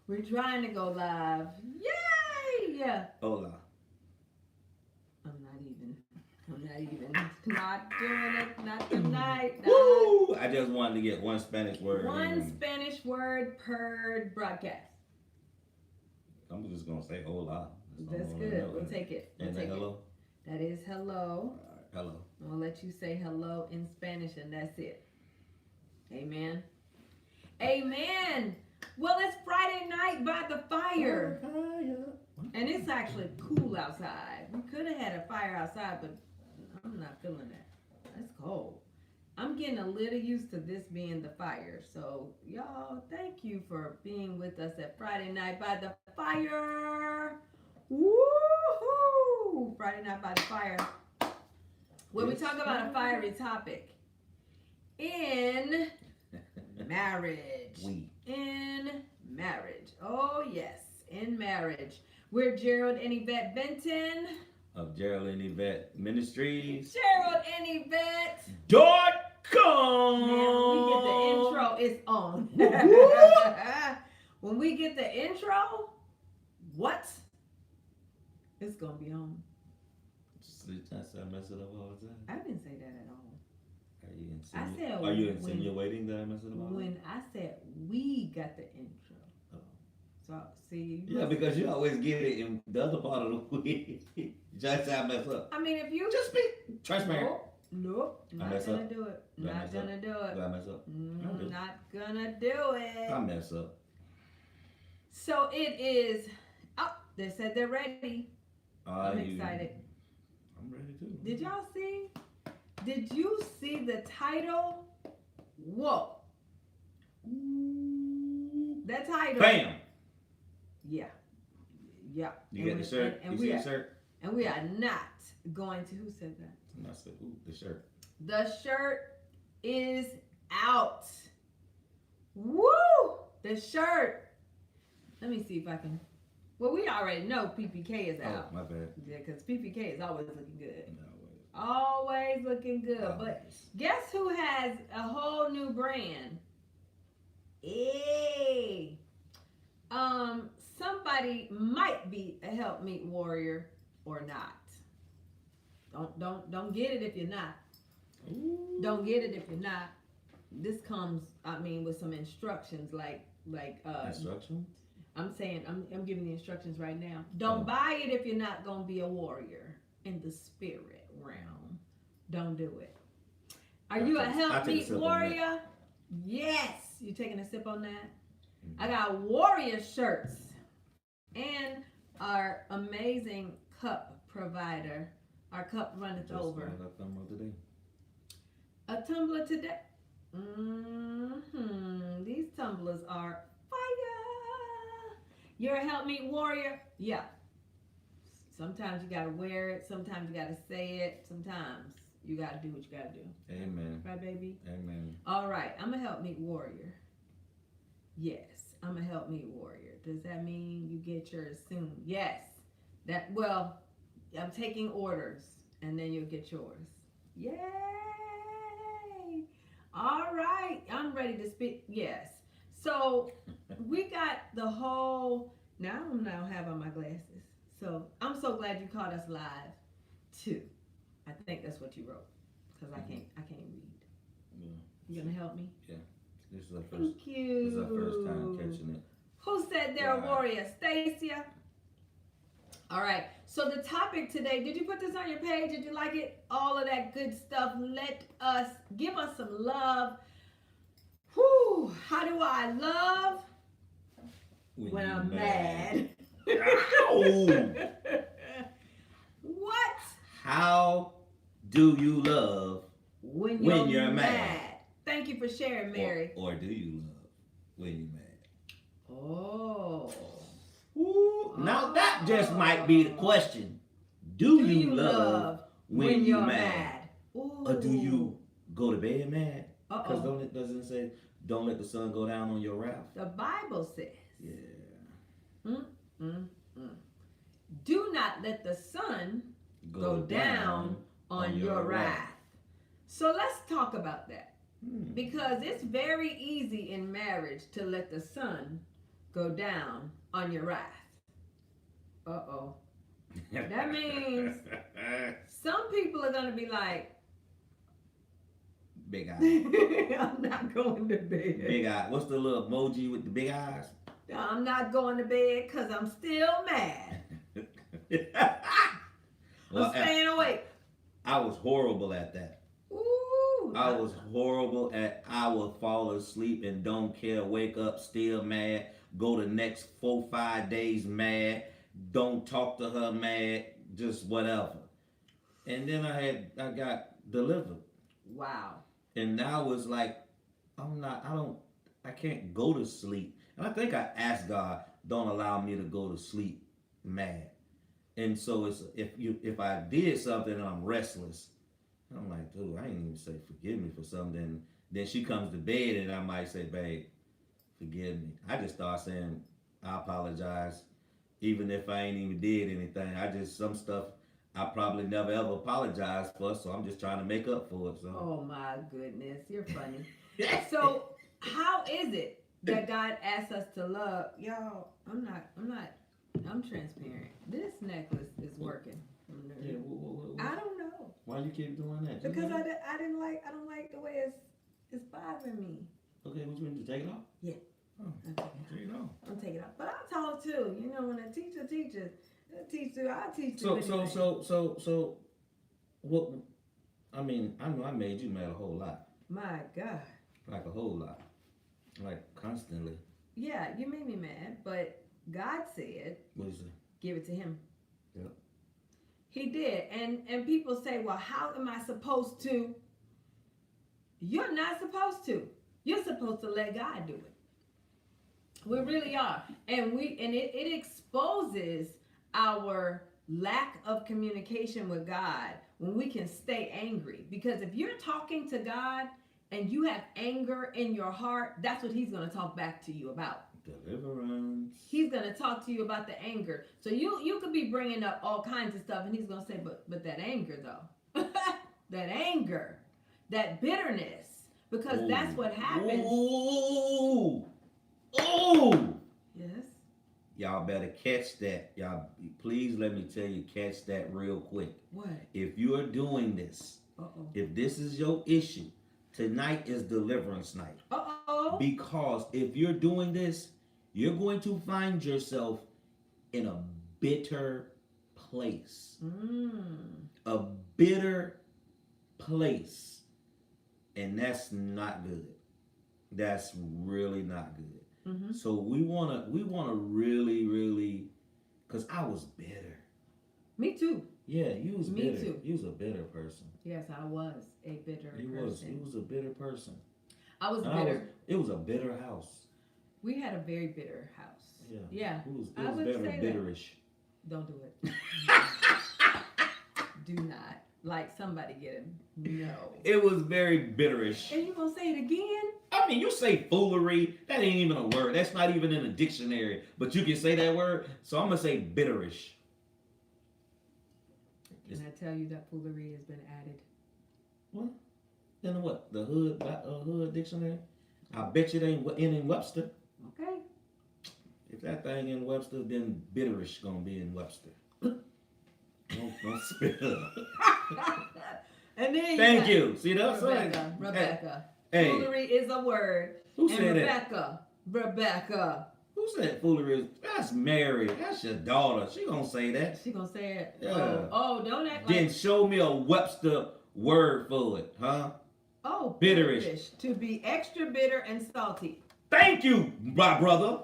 We're trying to go live. Yay! Hola. I'm not even. I'm not even. Not doing it. Not tonight. Woo! I just wanted to get one Spanish word. One Spanish word per broadcast. I'm just gonna say hola. That's good. We'll take it. We'll take hello? It. That is hello. Hello. I'll let you say hello in Spanish, and that's it. Amen. Amen. Well, it's Friday night by the fire. And it's actually cool outside. We could have had a fire outside, but I'm not feeling that. It's cold. I'm getting a little used to this being the fire. So, y'all, thank you for being with us at Friday Night by the Fire. Woohoo! Friday Night by the Fire. Where we talk about a fiery topic. In marriage. In marriage. Oh, yes. In marriage. We're Gerald and Yvette Benton. Of Gerald and Yvette Ministries. Gerald and Yvette. .com. Man, when we get the intro, it's on. When we get the intro, what? It's going to be on. I mess it up all the time. I didn't say that at all. Are you insinuating that I mess it up all the time? When I said we got the intro. Oh. So, see. Yeah, because you always get it in the other part of the week. Just say I mess up. I mean, if you. Just be transparent. Nope. Not gonna do it. Not gonna do it. Do I mess up? Not gonna do it. I mess up. So it is. Oh, they said they're ready. I'm excited. I'm ready too. Did y'all see? Did you see the title? Whoa. That title. Bam. Yeah. Yeah. You get the shirt? You see the shirt? And we are not going to. Who said that? I said, ooh, the shirt. The shirt is out. Woo! The shirt. Let me see if I can. Well, we already know PPK is out. Oh, my bad. Yeah, because PPK is always looking good. No, always looking good. Always. But guess who has a whole new brand? Hey. Somebody might be a help meet warrior or not. Don't get it if you're not. Ooh. Don't get it if you're not. This comes, with some instructions like instructions? I'm saying I'm giving the instructions right now. Don't buy it if you're not gonna be a warrior in the spirit realm. Don't do it. Are you a help meet warrior? Yes. You taking a sip on that? Mm-hmm. I got warrior shirts and our amazing cup provider. Our cup runneth over. A tumbler today. These tumblers are fire. You're a help meet warrior? Yeah. Sometimes you gotta wear it. Sometimes you gotta say it. Sometimes you gotta do what you gotta do. Amen. Right, baby? Amen. All right. I'm a help meet warrior. Yes. I'm a help meet warrior. Does that mean you get yours soon? Yes. I'm taking orders and then you'll get yours. Yay! All right. I'm ready to speak. Yes. So we got the whole. Now I'm now have on my glasses. So I'm so glad you caught us live too. I think that's what you wrote because I can't read. Yeah. You gonna help me? Yeah. This is our first. Thank you. This is our first time catching it. Who said they're a warrior? Stacia. All right. So the topic today, did you put this on your page? Did you like it? All of that good stuff. Give us some love. Whew. How do I love? When I'm mad. What? How do you love when you're mad? Thank you for sharing, Mary. Or do you love when you're mad? Oh. Ooh, now that just might be the question. Do you love when you're mad? Or do you go to bed mad? Because doesn't it say, don't let the sun go down on your wrath? The Bible says. Yeah. Do not let the sun go down on your wrath. So let's talk about that. Because it's very easy in marriage to let the sun go down on your wrath. Uh-oh. That means some people are going to be like, big eyes. I'm not going to bed. Big eye. What's the little emoji with the big eyes? I'm not going to bed because I'm still mad. Well, I'm staying awake. I was horrible at that. Ooh. I was horrible at, I would fall asleep and don't care, wake up still mad, go the next 4-5 days mad, don't talk to her mad, just whatever. And then I got delivered. Wow. And now it's like, I can't go to sleep. And I think I asked God, don't allow me to go to sleep mad. And so it's if I did something and I'm restless, I'm like, dude, I ain't even say forgive me for something. Then she comes to bed and I might say, babe, forgive me. I just start saying, I apologize. Even if I ain't even did anything. Some stuff I probably never ever apologized for, so I'm just trying to make up for it. So. Oh my goodness, you're funny. So how is it that God asks us to love? Y'all, I'm transparent. This necklace is working. Yeah, I don't know. Why you keep doing that? Because I don't like the way it's bothering me. Okay, what you want to take it off? Yeah. Oh, take it off. I'll take it off. But I taught too. You know, when a teacher teaches, I'll teach you. So what? I mean, I know I made you mad a whole lot. My God. Like a whole lot. Like constantly. Yeah, you made me mad, but God said, what did he say? Give it to him. Yep. He did. And people say, well, how am I supposed to? You're not supposed to. You're supposed to let God do it. We really are. And it exposes our lack of communication with God when we can stay angry. Because if you're talking to God and you have anger in your heart, that's what he's going to talk back to you about. Deliverance. He's going to talk to you about the anger. So you could be bringing up all kinds of stuff and he's going to say, but that anger though, that anger, that bitterness, because that's what happens. Ooh. Yes. Y'all better catch that. Y'all, please let me tell you, catch that real quick. What? If you are doing this, if this is your issue, tonight is deliverance night. Because if you're doing this, you're going to find yourself in a bitter place. A bitter place. And that's not good. That's really not good. Mm-hmm. So we wanna really, really, cause I was bitter. Me too. Yeah, you was Me bitter. Too. You was a bitter person. Yes, I was a bitter person. He was a bitter person. I was bitter. It was a bitter house. We had a very bitter house. Yeah. It was very bitterish. Don't do it. Do not. Like somebody get him. No. It was very bitterish. And you gonna say it again? I mean, you say foolery. That ain't even a word. That's not even in a dictionary. But you can say that word. So I'm gonna say bitterish. Can I tell you that foolery has been added? What? In what? The hood dictionary? I bet you it ain't in Webster. Okay. If that thing in Webster, then bitterish gonna be in Webster. Don't spit it up. And then thank you. See that's Rebecca. Hey. Foolery is a word. Who said that? Rebecca. Who said foolery is? That's Mary. That's your daughter. She gonna say that. She gonna say it. Yeah. Oh, don't act then like. show me a Webster word for it, huh? Oh, bitterish. To be extra bitter and salty. Thank you, my brother.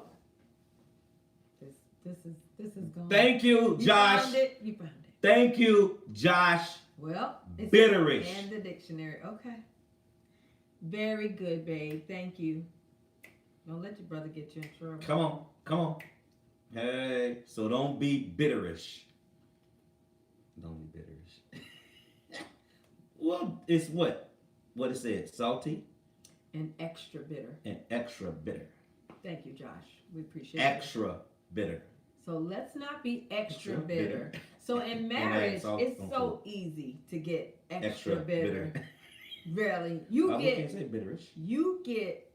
This is going. Thank you, Josh. You found it. Thank you, Josh. Well, it's bitterish. And the dictionary. Okay. Very good, babe. Thank you. Don't let your brother get you in trouble. Come on. Hey, so don't be bitterish. Don't be bitterish. Well, it's what? What it said? Salty? And extra bitter. And extra bitter. Thank you, Josh. We appreciate it. Extra bitter. So let's not be extra bitter. So in marriage, it's so easy to get extra bitter. Really. You can't say bitterish. You get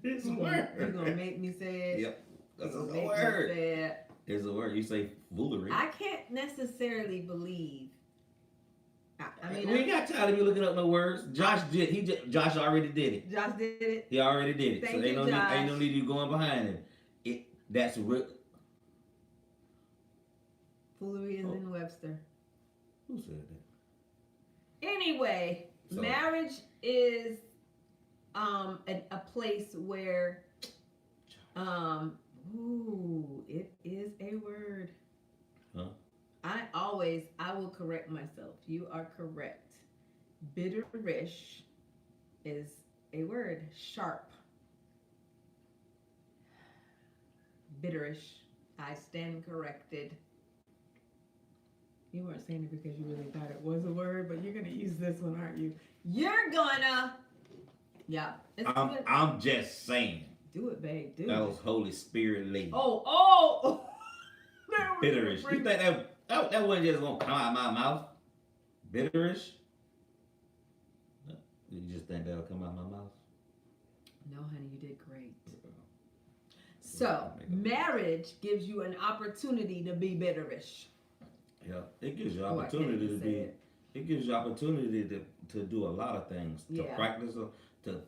It's a word. You're going to make me say it? Yep. That's a word. It's a word. You say foolery. I can't necessarily believe. I mean, we ain't got time to be looking up no words. Josh Josh already did it. Josh did it. He already did it. Thank so you, ain't no need you going behind him. That's real. Foolery is in Webster. Who said that? Anyway, marriage is a place where it is a word. Huh? I will correct myself. You are correct. Bitterish is a word. Sharp. Bitterish. I stand corrected. You weren't saying it because you really thought it was a word, but you're gonna use this one, aren't you? You're gonna. Yeah. I'm just saying. Do it, babe. Do that it. Was Holy Spirit leading. Oh. Bitterish. You think that wasn't just gonna come out of my mouth? Bitterish? You just think that'll come out of my mouth? No, honey, you did great. So, marriage gives you an opportunity to be bitterish. Yeah, it gives you opportunity to be. It gives you opportunity to do a lot of things. To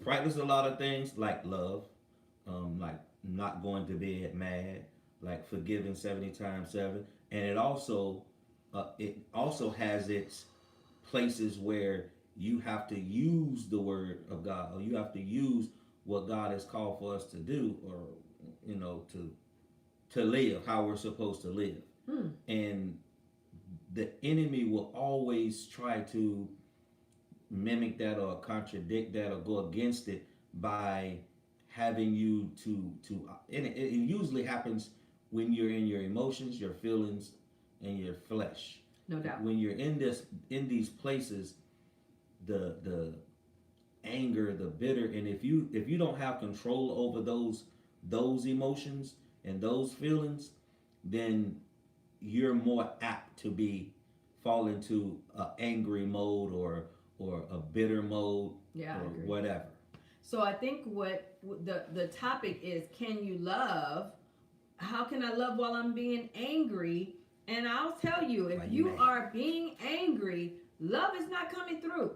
practice a lot of things like love, like not going to bed mad, like forgiving 70 times 7, and it also has its places where you have to use the word of God, or you have to use what God has called for us to do, or to live how we're supposed to live. And the enemy will always try to mimic that or contradict that or go against it by having you to and it usually happens when you're in your emotions, your feelings, and your flesh. No doubt. When you're in these places, the anger, the bitter, and if you don't have control over those emotions and those feelings, then you're more apt to fall into an angry mode or a bitter mode, or whatever. So I think what the topic is, can you love? How can I love while I'm being angry? And I'll tell you, if you are being angry, love is not coming through.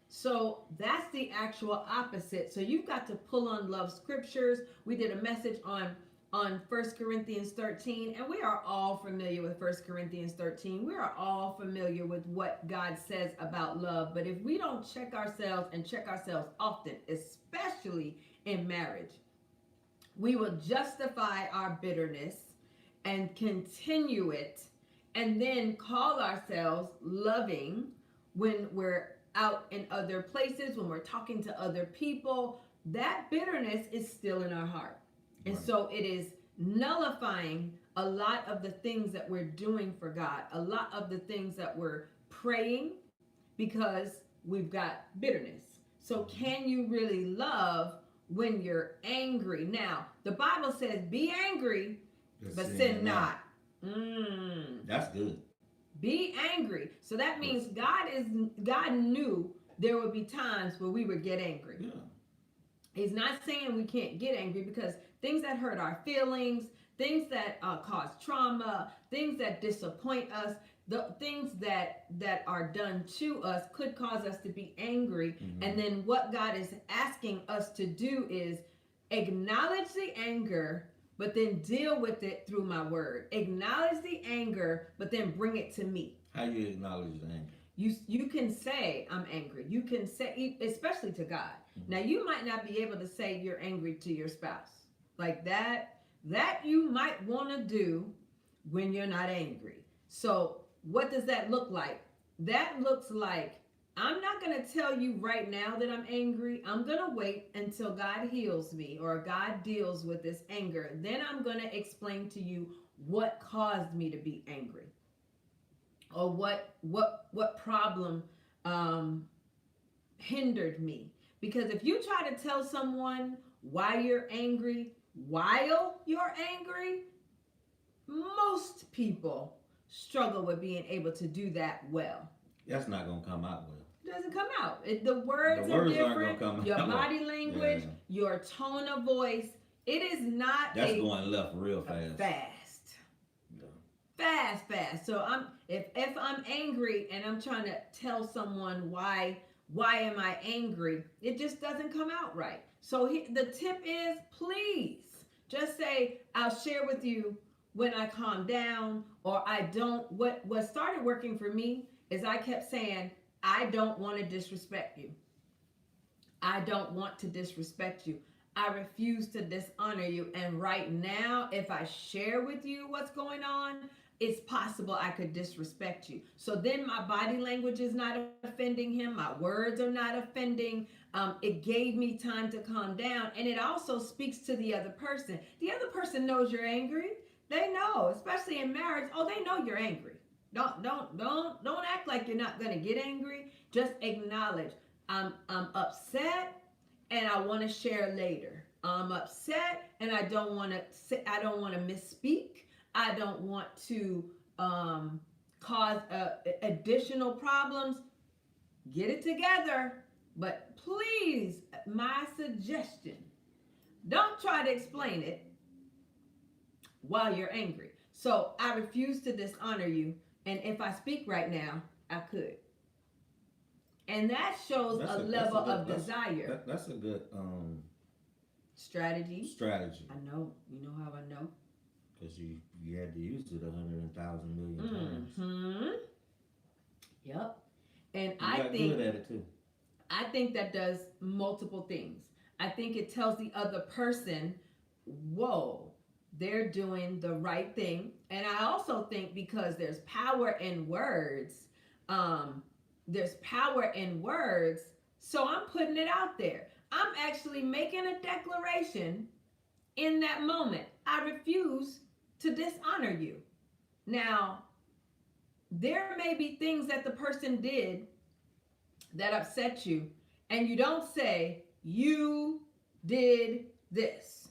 So that's the actual opposite. So you've got to pull on love scriptures. We did a message on 1 Corinthians 13, and we are all familiar with 1 Corinthians 13. We are all familiar with what God says about love. But if we don't check ourselves often, especially in marriage, we will justify our bitterness and continue it, and then call ourselves loving when we're out in other places, when we're talking to other people. That bitterness is still in our heart. And so it is nullifying a lot of the things that we're doing for God, a lot of the things that we're praying, because we've got bitterness. So can you really love when you're angry? Now, the Bible says, be angry, but sin not. That's good. Be angry. So that means God knew there would be times where we would get angry. Yeah. He's not saying we can't get angry, because things that hurt our feelings, things that cause trauma, things that disappoint us, the things that are done to us could cause us to be angry. Mm-hmm. And then what God is asking us to do is acknowledge the anger, but then deal with it through my word. Acknowledge the anger, but then bring it to me. How do you acknowledge the anger? You can say, I'm angry. You can say, especially to God. Mm-hmm. Now, you might not be able to say you're angry to your spouse. Like that you might want to do when you're not angry. So what does that look like? That looks like, I'm not going to tell you right now that I'm angry. I'm going to wait until God heals me or God deals with this anger. Then I'm going to explain to you what caused me to be angry, or what problem hindered me. Because if you try to tell someone why you're angry while you're angry, most people struggle with being able to do that well. That's not going to come out well. doesn't come out. The words are different. Your body language, your tone of voice. It is not. That's going left real fast. Fast. So if I'm angry and I'm trying to tell someone why am I angry, it just doesn't come out right. So the tip is, please just say, I'll share with you when I calm down, or I don't. What started working for me is I kept saying, I don't want to disrespect you. I don't want to disrespect you. I refuse to dishonor you. And right now, if I share with you what's going on, it's possible I could disrespect you. So then my body language is not offending him. My words are not offending. It gave me time to calm down. And it also speaks to the other person. The other person knows you're angry. They know, especially in marriage. Oh, they know you're angry. Don't act like you're not gonna get angry. Just acknowledge, I'm upset and I want to share later. I'm upset and I don't want to misspeak. I don't want to cause additional problems. Get it together. But please, my suggestion, don't try to explain it while you're angry. So I refuse to dishonor you. And if I speak right now, I could. And that shows a level of desire. That's a good strategy. I know. You know how I know? Because you had to use it 100,000 million times. Mm-hmm. Yep. And I think good at it too. I think that does multiple things. I think it tells the other person, whoa, they're doing the right thing. And I also think because there's power in words, so I'm putting it out there. I'm actually making a declaration in that moment. I refuse to dishonor you. Now, there may be things that the person did that upset you, and you don't say, you did this.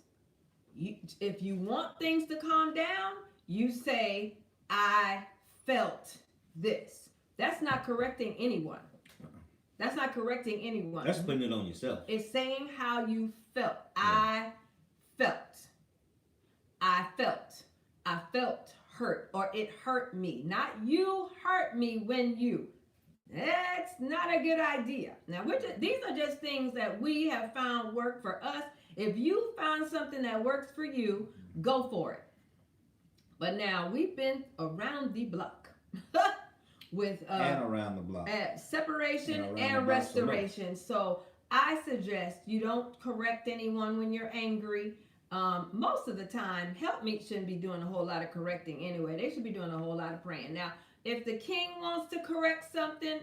If you want things to calm down, you say, I felt this. That's not correcting anyone. That's not correcting anyone. That's putting it on yourself. It's saying how you felt. Yeah. I felt hurt, or it hurt me. Not you hurt me when you. That's not a good idea. Now, these are just things that we have found work for us. If you found something that works for you, go for it. But now we've been around the block with and around the block separation and restoration. So I suggest you don't correct anyone when you're angry. Most of the time, helpmeet shouldn't be doing a whole lot of correcting anyway. They should be doing a whole lot of praying. Now, if the king wants to correct something,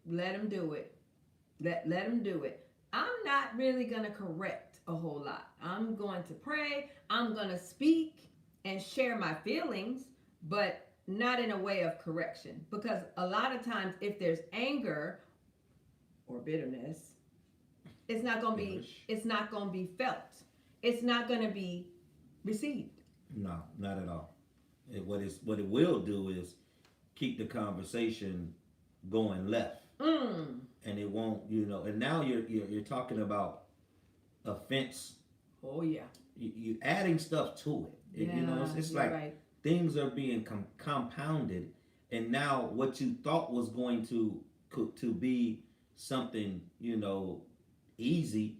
let him do it. Let him do it. I'm not really going to correct a whole lot. I'm going to pray. I'm going to speak and share my feelings, but not in a way of correction. Because a lot of times, if there's anger or bitterness, it's not going to be felt. It's not going to be received. No, not at all. What it will do is keep the conversation going left, and it won't, And now you're talking about offense. Oh yeah. You adding stuff to it. It's like right. Things are being compounded, and now what you thought was going to be something easy,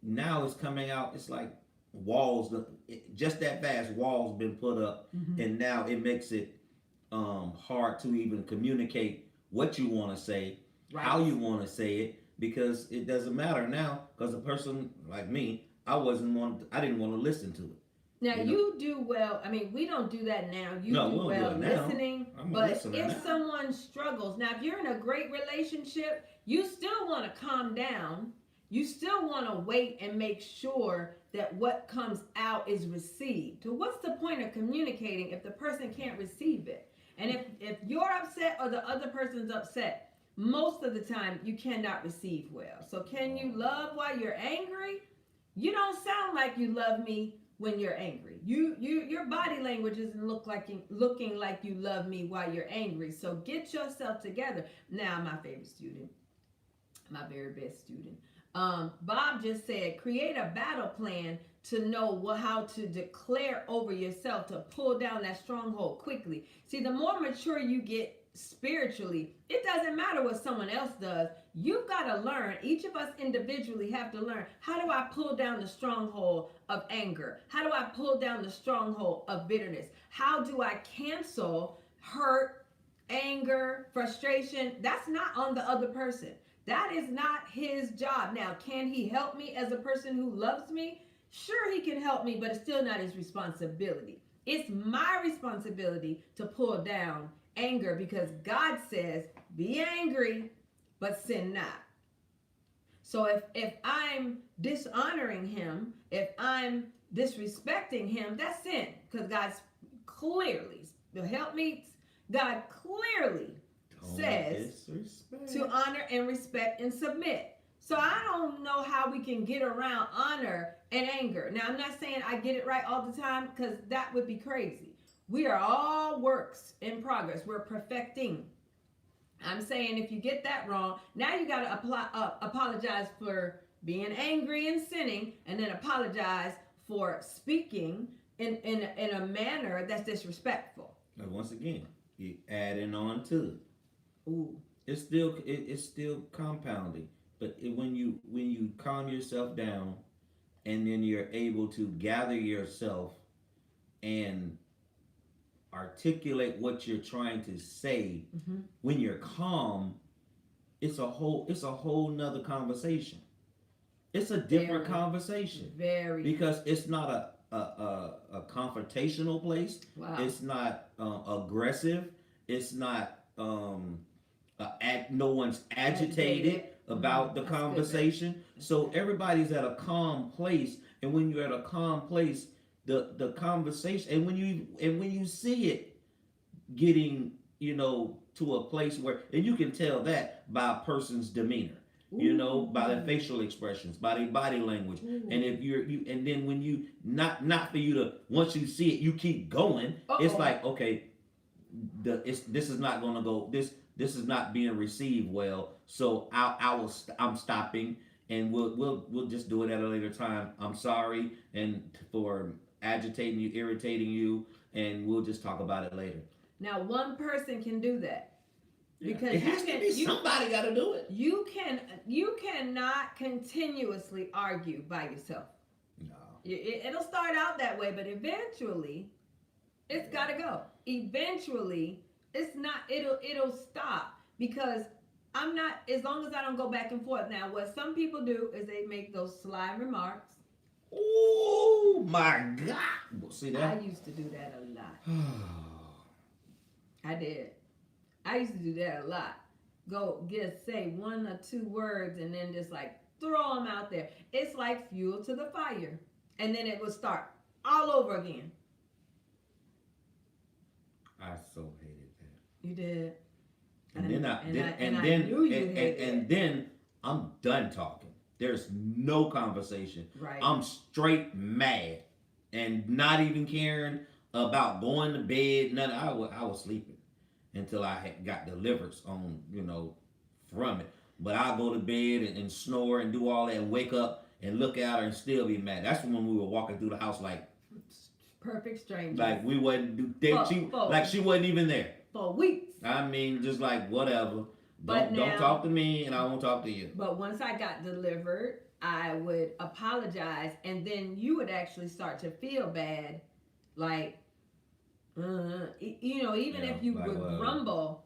now it's coming out. It's like walls, just that fast. Walls been put up, and now it makes it hard to even communicate what you want to say, right. How you want to say it, because it doesn't matter now. Because a person like me, I didn't want to listen to it. Now you do well. I mean, we don't do that now. You do well listening, but if someone struggles, now if you're in a great relationship, you still want to calm down. You still want to wait and make sure that what comes out is received. So what's the point of communicating if the person can't receive it? And if you're upset or the other person's upset, most of the time you cannot receive well. So can you love while you're angry? You don't sound like you love me when you're angry. Your body language isn't looking like you love me while you're angry. So get yourself together. Now, my favorite student. My very best student. Bob just said, create a battle plan to know how to declare over yourself to pull down that stronghold quickly. See, the more mature you get spiritually, it doesn't matter what someone else does. You've got to learn. Each of us individually have to learn, how do I pull down the stronghold of anger? How do I pull down the stronghold of bitterness? How do I cancel hurt, anger, frustration? That's not on the other person. That is not his job. Now, can he help me as a person who loves me? Sure, he can help me, but it's still not his responsibility. It's my responsibility to pull down anger, because God says, be angry, but sin not. So if I'm dishonoring him, if I'm disrespecting him, that's sin, because God's clearly, the help me, God clearly says to honor and respect and submit. So I don't know how we can get around honor and anger. Now, I'm not saying I get it right all the time, because that would be crazy. We are all works in progress. We're perfecting. I'm saying if you get that wrong, now you got to apologize for being angry and sinning, and then apologize for speaking in a manner that's disrespectful. But once again, you adding on to it. Ooh. It's still compounding. But when you calm yourself down, and then you're able to gather yourself and articulate what you're trying to say, when you're calm, it's a whole nother conversation. It's a different conversation. Because it's not a confrontational place. Wow. It's not aggressive. It's not no one's agitated about the conversation. So everybody's at a calm place, and when you're at a calm place, the conversation, and when you see it getting, to a place where, and you can tell that by a person's demeanor. By their facial expressions, by their body language. Ooh. And if and then when you, not for you to, once you see it, you keep going. It's like, okay, this is not going to go, this is not being received well. So I'm stopping, and we'll just do it at a later time. I'm sorry, and for agitating you, irritating you, and we'll just talk about it later. Now, one person can do that. Because it has to be somebody got to do it. You cannot continuously argue by yourself. No. It'll start out that way, but eventually, it's got to go. Eventually, it's not. It'll stop, because I'm not. As long as I don't go back and forth. Now, what some people do is they make those sly remarks. Oh my God! See that? I used to do that a lot. I did. I used to do that a lot. Go say one or two words and then just like throw them out there. It's like fuel to the fire. And then it would start all over again. I so hated that. You did. And then I'm done talking. There's no conversation. Right. I'm straight mad and not even caring about going to bed. Nothing. I was sleeping until I had got delivered on, from it. But I'll go to bed and snore and do all that and wake up and look at her and still be mad. That's when we were walking through the house like perfect strangers. Like we wasn't she wasn't even there. For weeks. I mean, just like whatever. Don't talk to me and I won't talk to you. But once I got delivered, I would apologize, and then you would actually start to feel bad, like even if you would grumble,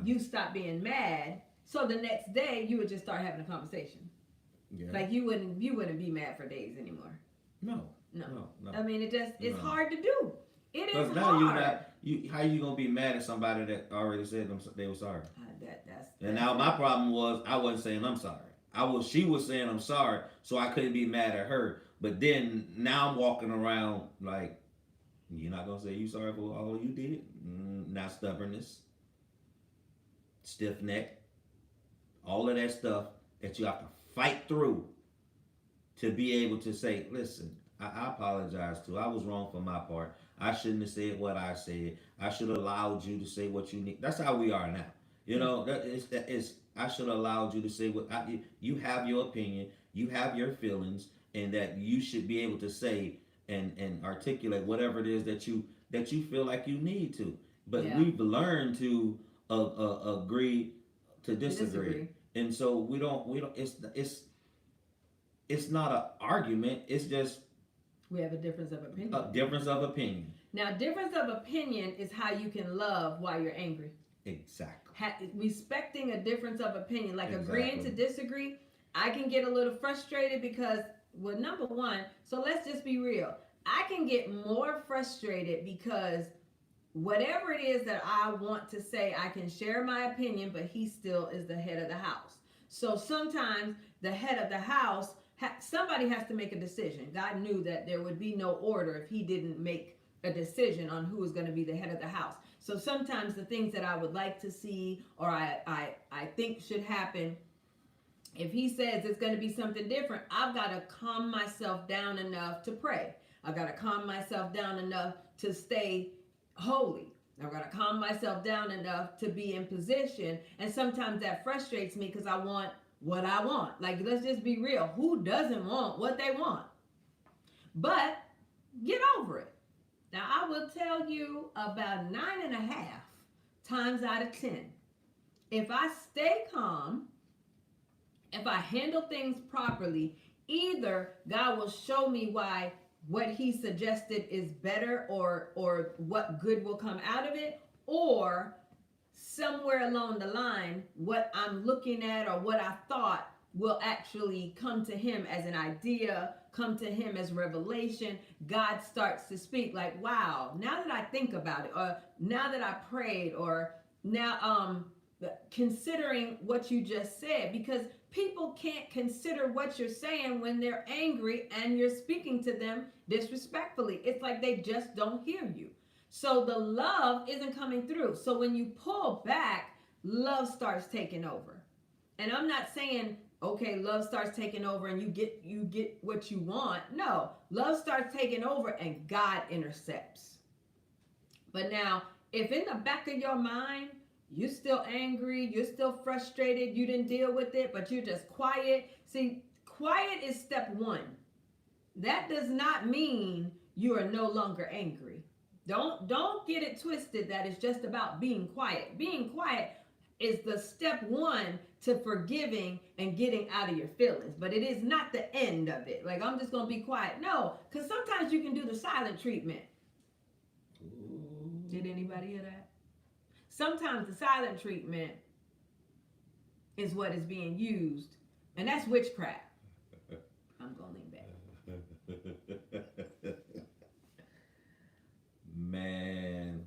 you stop being mad. So the next day you would just start having a conversation. Yeah. Like you wouldn't be mad for days anymore. No. I mean, it's hard to do. It is now hard. How you gonna be mad at somebody that already said they were sorry? That's now my problem was I wasn't saying I'm sorry. She was saying I'm sorry, so I couldn't be mad at her. But then now I'm walking around like, you're not gonna say you sorry for all you did? Not stubbornness, stiff neck, all of that stuff that you have to fight through to be able to say, listen, I apologize too. I was wrong for my part. I shouldn't have said what I said. I should have allowed you to say what you need. That's how we are now. You know, I should have allowed you to say you have your opinion, you have your feelings, and that you should be able to say and articulate whatever it is that you feel like you need to. But we've learned to agree to disagree. And so we don't. It's not an argument. It's just we have a difference of opinion. A difference of opinion. Now, difference of opinion is how you can love while you're angry. Exactly. Respecting a difference of opinion, like agreeing to disagree. I can get a little frustrated because, well, number one, so let's just be real. I can get more frustrated because whatever it is that I want to say, I can share my opinion, but he still is the head of the house. So sometimes the head of the house, somebody has to make a decision. God knew that there would be no order if he didn't make a decision on who is going to be the head of the house. So sometimes the things that I would like to see or I think should happen, if he says it's going to be something different, I've got to calm myself down enough to pray. I've got to calm myself down enough to stay holy. I've got to calm myself down enough to be in position. And sometimes that frustrates me because I want what I want. Like, let's just be real. Who doesn't want what they want? But get over it. Now, I will tell you about 9.5 times out of 10. If I stay calm, if I handle things properly, either God will show me why what he suggested is better or what good will come out of it, or somewhere along the line, what I'm looking at or what I thought will actually come to him as an idea, come to him as revelation. God starts to speak like, wow, now that I think about it, or now that I prayed, or now considering what you just said, because people can't consider what you're saying when they're angry and you're speaking to them disrespectfully. It's like they just don't hear you. So the love isn't coming through. So when you pull back, love starts taking over. And I'm not saying, okay, love starts taking over and you get what you want. No, love starts taking over and God intercepts. But now, if in the back of your mind, you're still angry, you're still frustrated, you didn't deal with it, but you're just quiet. See, quiet is step one. That does not mean you are no longer angry. Don't get it twisted that it's just about being quiet. Being quiet is the step one to forgiving and getting out of your feelings. But it is not the end of it. Like, I'm just going to be quiet. No, because sometimes you can do the silent treatment. Did anybody hear that? Sometimes the silent treatment is what is being used. And that's witchcraft. I'm going to lean back. Man.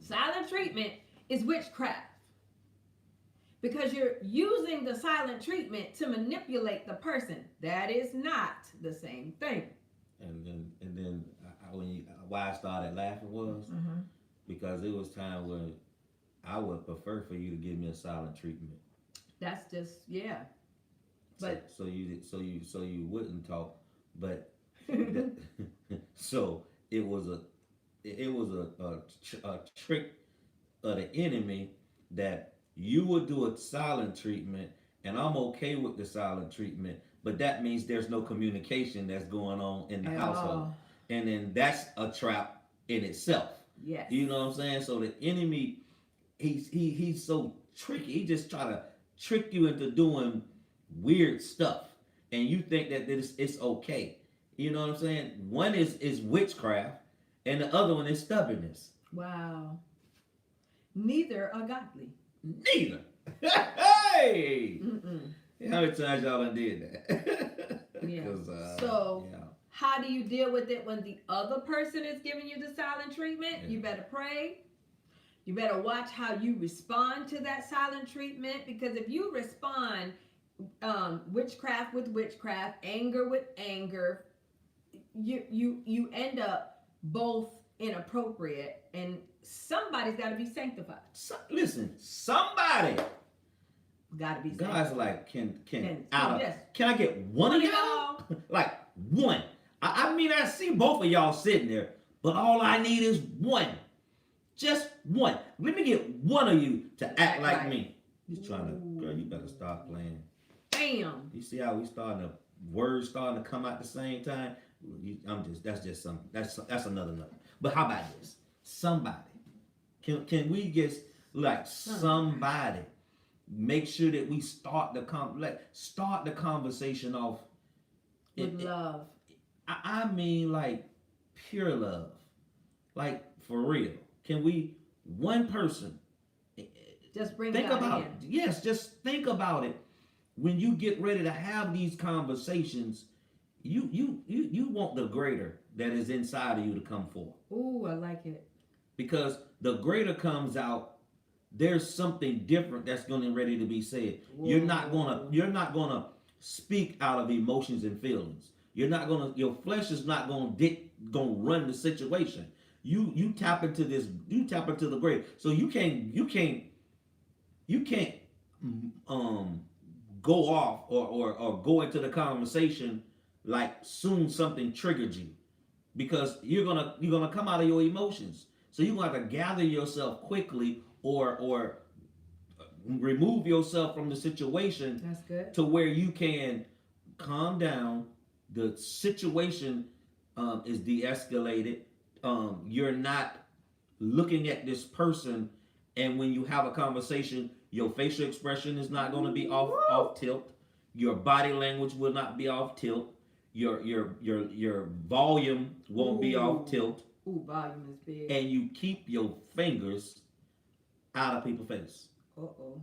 Silent treatment is witchcraft. Because you're using the silent treatment to manipulate the person. That is not the same thing. And then why I started laughing was because it was time when I would prefer for you to give me a silent treatment. That's just, yeah. But so you wouldn't talk, but so it was a trick of the enemy that you would do a silent treatment, and I'm okay with the silent treatment, but that means there's no communication that's going on in the household. And then that's a trap in itself. Yes. You know what I'm saying? So the enemy, he's so tricky. He just try to trick you into doing weird stuff, and you think that it's okay. You know what I'm saying? One is witchcraft, and the other one is stubbornness. Wow. Neither are godly. Neither. Hey! How many times y'all done did that? Yeah. How do you deal with it when the other person is giving you the silent treatment? Yeah. You better pray. You better watch how you respond to that silent treatment, because if you respond witchcraft with witchcraft, anger with anger, you end up both inappropriate, and somebody's got to be sanctified. Somebody got to be sanctified. God's like, can I get one of y'all? Like one. I mean, I see both of y'all sitting there, but all I need is one. Just one. Let me get one of you to act like me. He's trying to, girl, you better stop playing. Bam. You see how we words starting to come out at the same time? That's just something. That's another note. But how about this? Somebody. Can we get like somebody make sure that we start the conversation off with love. I mean like pure love. Like for real. Can we one person just bring think God about in. it. Yes, just think about it. When you get ready to have these conversations, you want the greater that is inside of you to come forth. Ooh, I like it. Because the greater comes out, there's something different that's going to ready to be said. Whoa. You're not gonna speak out of emotions and feelings. Your flesh is not gonna run the situation. You tap into the greater. So you can't go off or go into the conversation like soon something triggered you, because you're gonna come out of your emotions. So you're gonna have to gather yourself quickly or remove yourself from the situation. That's good. To where you can calm down. The situation is de-escalated. You're not looking at this person, and when you have a conversation, your facial expression is not going to be off tilt. Your body language will not be off tilt. Your volume won't be off tilt. Ooh, volume is big. And you keep your fingers out of people's face. Uh-oh.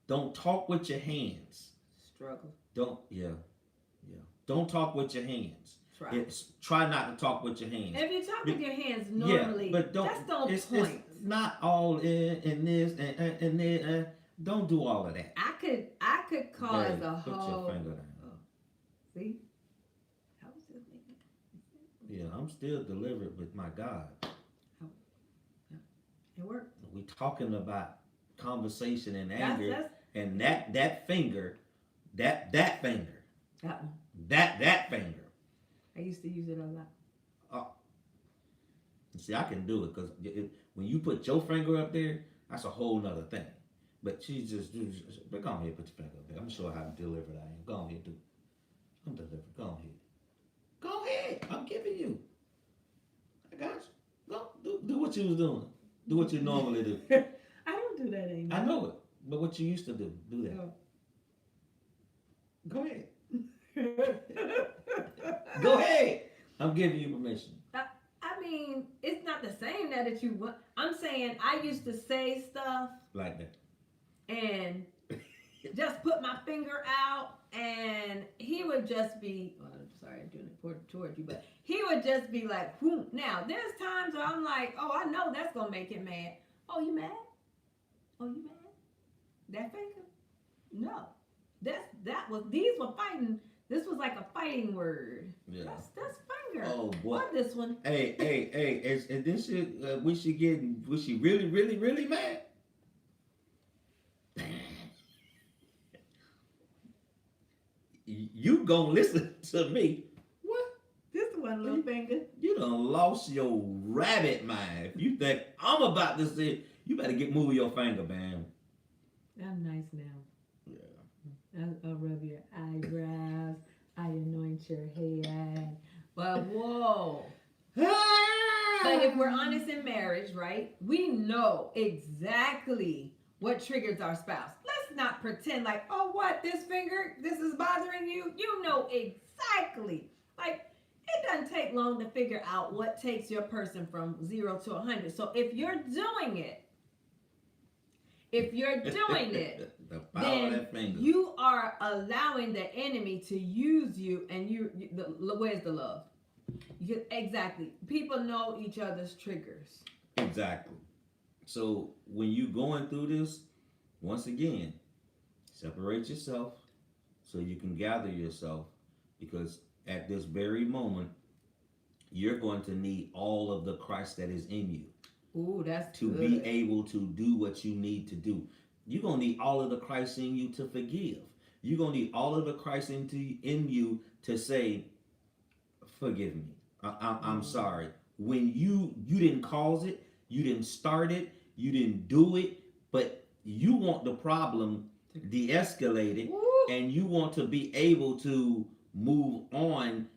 Don't talk with your hands. Struggle. Don't talk with your hands. Try not to talk with your hands. If you talk with your hands normally, but that's the point. It's not all in this and then don't do all of that. I could cause a whole. Put your finger down. Oh. See? How was this making? Yeah, I'm still delivered with my God. It worked. We talking about conversation and anger, and that finger, that finger. That one. That finger. I used to use it a lot. See, I can do it because when you put your finger up there, that's a whole nother thing. But she just, but go ahead, put your finger up there. I'm sure how delivered I am. Go ahead, do. I'm delivered. Go ahead. Go ahead. I'm giving you. I got you. Go do what you was doing. Do what you normally do. I don't do that anymore. I know it, but what you used to do that. Oh. Go ahead. Go ahead. I'm giving you permission. I mean, it's not the same now that you want. I'm saying I used to say stuff like that and just put my finger out, and he would just be. Well, I'm sorry, I'm doing it towards you, but he would just be like, whoom. Now there's times where I'm like, oh, I know that's gonna make him mad. Oh, you mad? Oh, you mad? That finger? No, these were fighting. This was like a fighting word. Yeah. That's finger. Oh boy. What this one? Hey. And this shit, was she really, really, really mad? You gonna listen to me? What? This one little finger. You done lost your rabbit mind. If you think I'm about to say, you better move your finger, man. I'm nice now. I'll rub your eyebrows. I anoint your head. But whoa. But if we're honest in marriage, right? We know exactly what triggers our spouse. Let's not pretend like, oh, what? This is bothering you? You know exactly. Like, it doesn't take long to figure out what takes your person from 0 to 100. So if you're doing it, then you are allowing the enemy to use you, and where's the love? Exactly. People know each other's triggers. Exactly. So when you going through this, once again, separate yourself so you can gather yourself, because at this very moment, you're going to need all of the Christ that is in you. Ooh, that's to good. Be able to do what you need to do. You're going to need all of the Christ in you to forgive. You're going to need all of the Christ in you to say, forgive me. I'm sorry. When you didn't cause it, You didn't start it. You didn't do it. But you want the problem de-escalated, and you want to be able to move on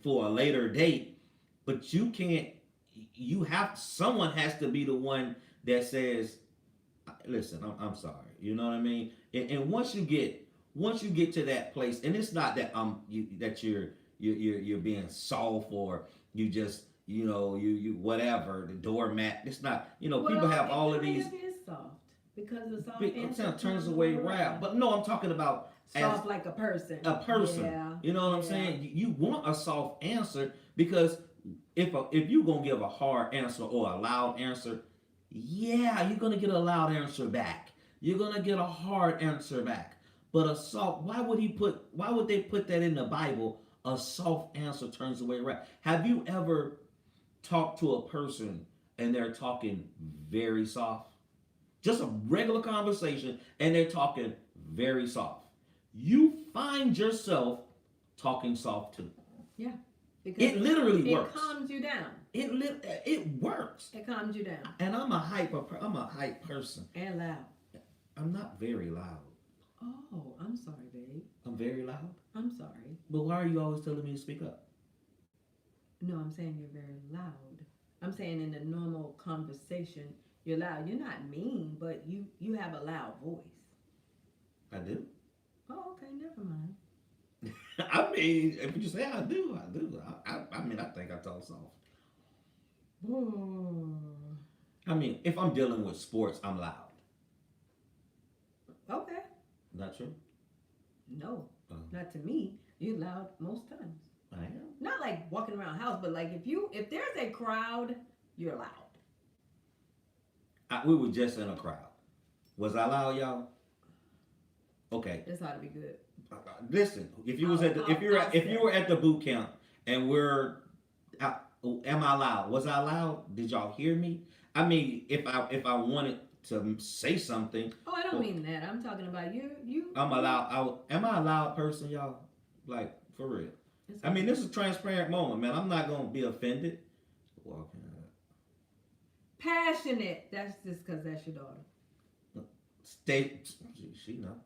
for a later date. But you can't. Someone has to be the one that says, listen, I'm sorry. You know what I mean? And once you get to that place, and it's not that you're being soft, or you just you whatever, the doormat. It's not, people have all of these. It is soft because the soft answer turns away wrath. But no, I'm talking about soft like a person. A person. Yeah. You know what I'm saying? You want a soft answer, because if you're gonna give a hard answer or a loud answer, yeah, you're gonna get a loud answer back. You're gonna get a hard answer back. But a soft, why would they put that in the Bible? A soft answer turns away wrath. Have you ever talked to a person and they're talking very soft? Just a regular conversation and they're talking very soft. You find yourself talking soft too. Yeah. Because it literally works. It calms you down. It works. It calms you down. And I'm a hype person. And loud. I'm not very loud. Oh, I'm sorry, babe. I'm very loud? I'm sorry. But why are you always telling me to speak up? No, I'm saying you're very loud. I'm saying in a normal conversation, you're loud. You're not mean, but you have a loud voice. I do? Oh, okay, never mind. I mean, if you say I do. I mean, I think I talk soft. Oh. I mean, if I'm dealing with sports, I'm loud. Okay. Not true? No, not to me. You're loud most times. I am. Not like walking around the house, but like if there's a crowd, you're loud. We were just in a crowd. Was I loud, y'all? Okay. This ought to be good. Listen, if you were at the boot camp and am I loud? Was I loud? Did y'all hear me? I mean, if I wanted to say something. Oh, I don't mean that. I'm talking about you. Am I a loud person, y'all? Like, for real. I mean, this is a transparent moment, man. I'm not gonna be offended. Walking out. Passionate. That's just because that's your daughter. She know.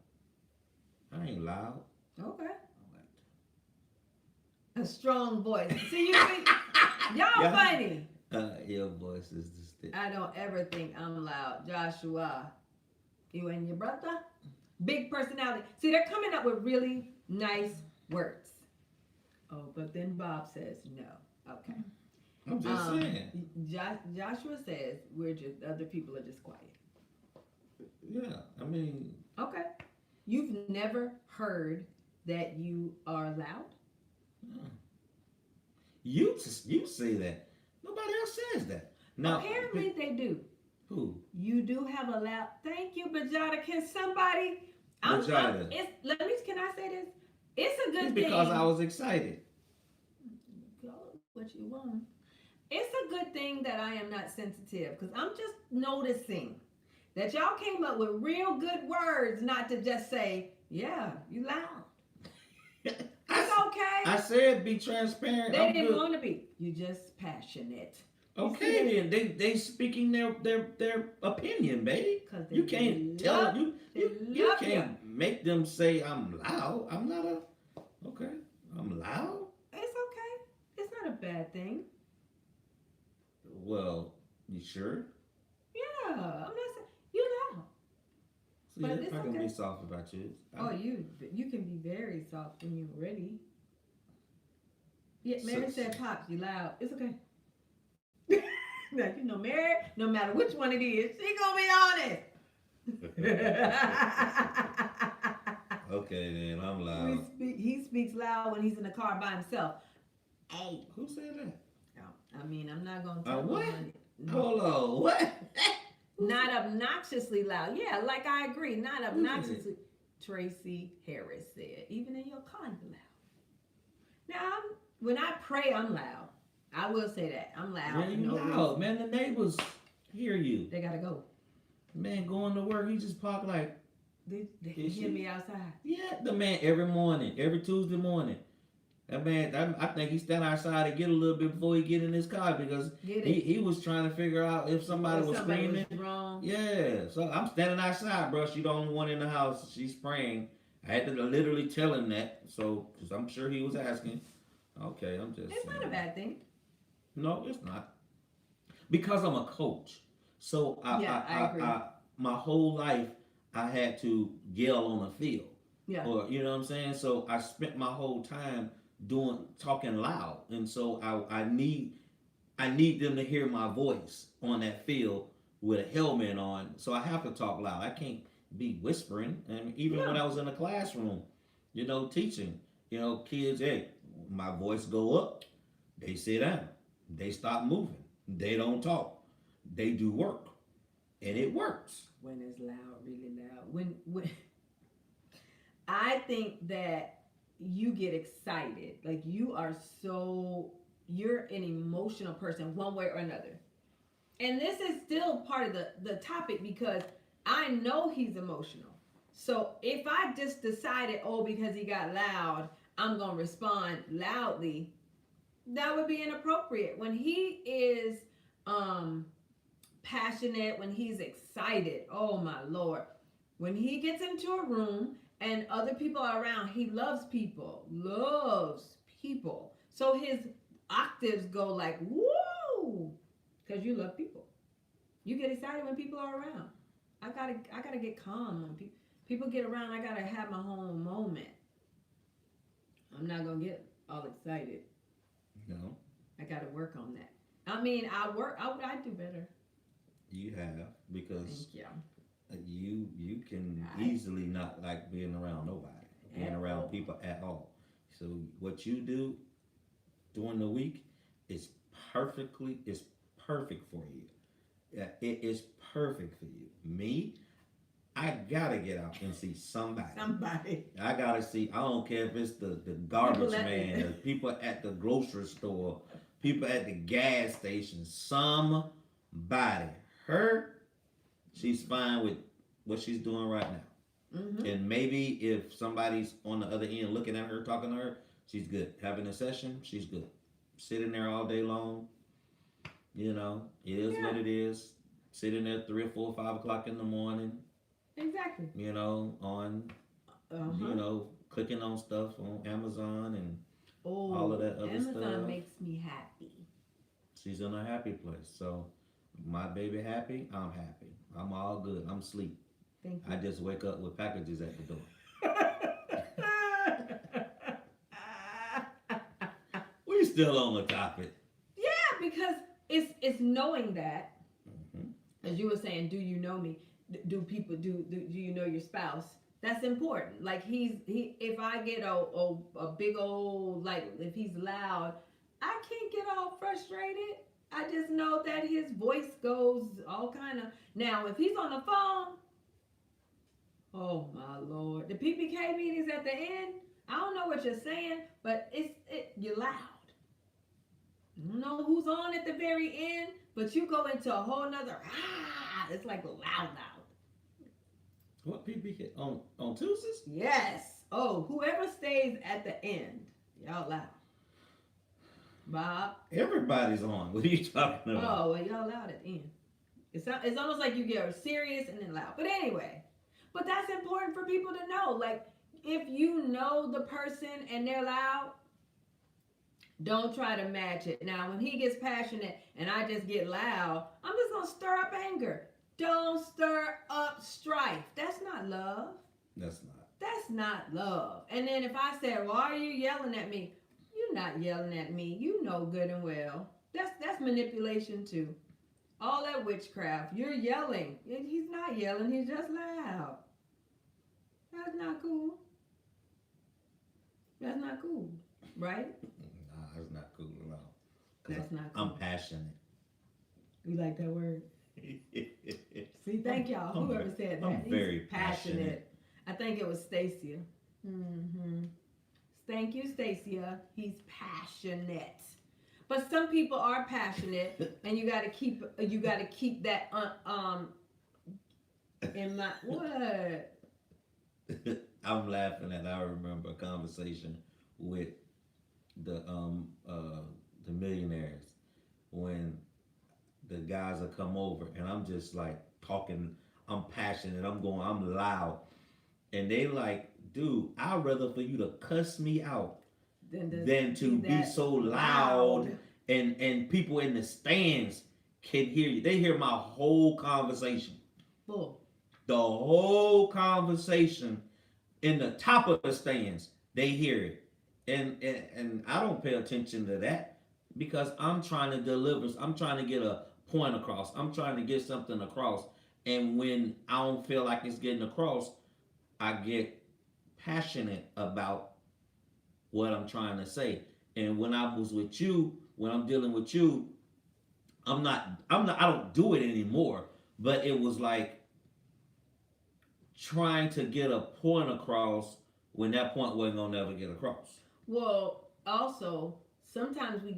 I ain't loud. Okay. A strong voice. See, y'all funny. Your voice is distinct. I don't ever think I'm loud. Joshua, you and your brother, big personality. See, they're coming up with really nice words. Oh, but then Bob says no. Okay. I'm just saying. Joshua says other people are just quiet. Yeah, I mean. Okay. You've never heard that you are loud? No. You say that. Nobody else says that. Now, apparently they do. Who? You do have a loud. Thank you, Bajada. Can somebody? Bajada. Can I say this? It's a good thing. Because I was excited. Go what you want. It's a good thing that I am not sensitive, because I'm just noticing that y'all came up with real good words, not to just say, yeah, you loud. It's okay. I said be transparent. They didn't want to be. You just passionate. Okay, then they speaking their opinion, baby. You can't tell them. You can't make them say I'm loud. I'm not okay. I'm loud. It's okay. It's not a bad thing. Well, you sure? Yeah, I'm not saying you loud. See, but it's okay. Be soft about you. You can be very soft when you're ready. Yeah, Mary said, "Pops, you loud." It's okay. Now, Mary, no matter which one it is, she gonna be honest. Okay, then I'm loud. He speaks loud when he's in the car by himself. Hey, who said that? I mean, I'm not gonna tell what? No. Hold on, what? Not obnoxiously loud. Yeah, like I agree. Not obnoxiously. Tracy Harris said, even in your car, you're loud. Now, when I pray, I'm loud. I will say that. I'm loud. Man, you loud. Man, the neighbors hear you. They gotta go. Man, going to work, he just parked like. They can hear me outside. Yeah, the man every morning, every Tuesday morning. That man, I think he stand outside to get a little bit before he get in his car because he was trying to figure out if somebody was screaming. Was wrong. Yeah, so I'm standing outside, bro. She the only one in the house. She's praying. I had to literally tell him that, so because I'm sure he was asking. Okay, I'm just. It's not a bad thing. No, it's not. Because I'm a coach, so I agree. My whole life I had to yell on the field. Yeah. Or you know what I'm saying. So I spent my whole time talking loud, and so I need them to hear my voice on that field with a helmet on. So I have to talk loud. I can't be whispering. And even when I was in the classroom, teaching, kids, hey, my voice go up, they sit down, they stop moving, they don't talk, they do work, and it works. When it's loud, really loud. When I think that you get excited, like you're an emotional person one way or another. And this is still part of the topic because I know he's emotional. So if I just decided, because he got loud, I'm going to respond loudly, that would be inappropriate. When he is passionate, when he's excited, oh my Lord. When he gets into a room and other people are around, he loves people. So his octaves go like, whoa, because you love people. You get excited when people are around. I gotta get calm when people get around. I gotta have my own moment. I'm not gonna get all excited. No. I gotta work on that. I mean, I do better. You have, because thank you. You can easily not like being around nobody, being around people at all. So what you do during the week is perfect for you. Yeah, it is perfect for you. Me, I gotta get out and see somebody. I gotta see. I don't care if it's the garbage man, the people at the grocery store, people at the gas station. Somebody. Her, she's fine with what she's doing right now. Mm-hmm. And maybe if somebody's on the other end looking at her, talking to her, she's good. Having a session, she's good. Sitting there all day long, it is what it is. Sitting there 3 or 4 or 5 o'clock in the morning. Exactly. On, clicking on stuff on Amazon and all of that other stuff. Amazon makes me happy. She's in a happy place. So my baby happy, I'm happy. I'm all good. I'm asleep. Thank you. I just wake up with packages at the door. We still on the topic. Yeah, because it's knowing that. As you were saying, do you know me? Do you know your spouse? That's important. Like if I get a big old, like if he's loud, I can't get all frustrated. I just know that his voice goes all kind of. Now if he's on the phone, oh my Lord, the PPK meetings at the end. I don't know what you're saying, but you're loud. I don't know who's on at the very end, but you go into a whole nother, it's like loud. What PPK? On Tuesdays? Yes. Oh, whoever stays at the end, y'all loud. Bob? Everybody's on. What are you talking about? Oh, well, y'all loud at the end. It's almost like you get serious and then loud. But anyway, but that's important for people to know. Like, if you know the person and they're loud, don't try to match it. Now, when he gets passionate and I just get loud, I'm just going to stir up anger. Don't stir up strife. That's not love. That's not. That's not love. And then if I said, why are you yelling at me? You're not yelling at me. You know good and well. That's manipulation too. All that witchcraft. You're yelling. He's not yelling. He's just loud. That's not cool. That's not cool. Right? That's not cool at all. That's not cool. I'm passionate. You like that word? See, thank y'all. Whoever said that. I'm very passionate. I think it was Stacia. Mm-hmm. Thank you, Stacia. He's passionate. But some people are passionate, and you got to keep that in my what? I'm laughing at. I remember a conversation with the millionaires when the guys will come over and I'm just like talking, I'm passionate, I'm loud, and they like, dude, I'd rather for you to cuss me out than to be so loud and people in the stands can hear you. They hear my whole conversation. Full. The whole conversation in the top of the stands, they hear it. And I don't pay attention to that because I'm trying to deliver, I'm trying to get a point across. I'm trying to get something across. And when I don't feel like it's getting across, I get passionate about what I'm trying to say. And when I was with you, when I'm dealing with you, I don't do it anymore. But it was like trying to get a point across when that point wasn't gonna never get across. Well, also sometimes we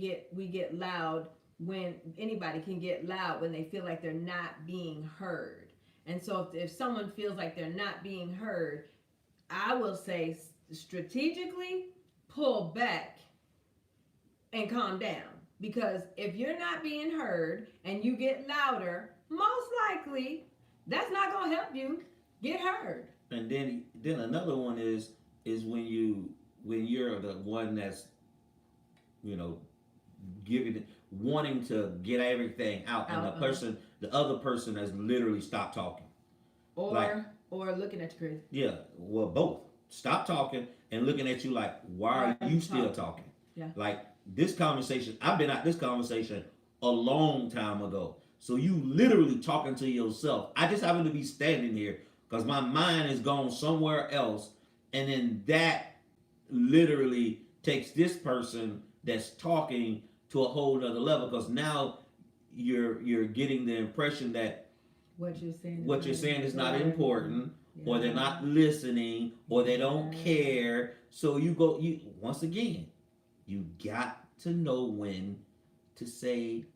get loud when anybody can get loud when they feel like they're not being heard. And so if someone feels like they're not being heard, I will say strategically pull back and calm down. Because if you're not being heard and you get louder, most likely that's not going to help you get heard. And then another one is when you're the one that's, you know, wanting to get everything out, and the other person has literally stopped talking, or looking at you crazy. Yeah, well, both stop talking and looking at you like, why are you still talking? Yeah, like this conversation. I've been at this conversation a long time ago, so you literally talking to yourself. I just happen to be standing here because my mind is gone somewhere else, and then that literally takes this person that's talking to a whole nother level, because now you're getting the impression that what you're saying is not important, yeah, or they're not listening, or they don't care. So you once again, you got to know when to say,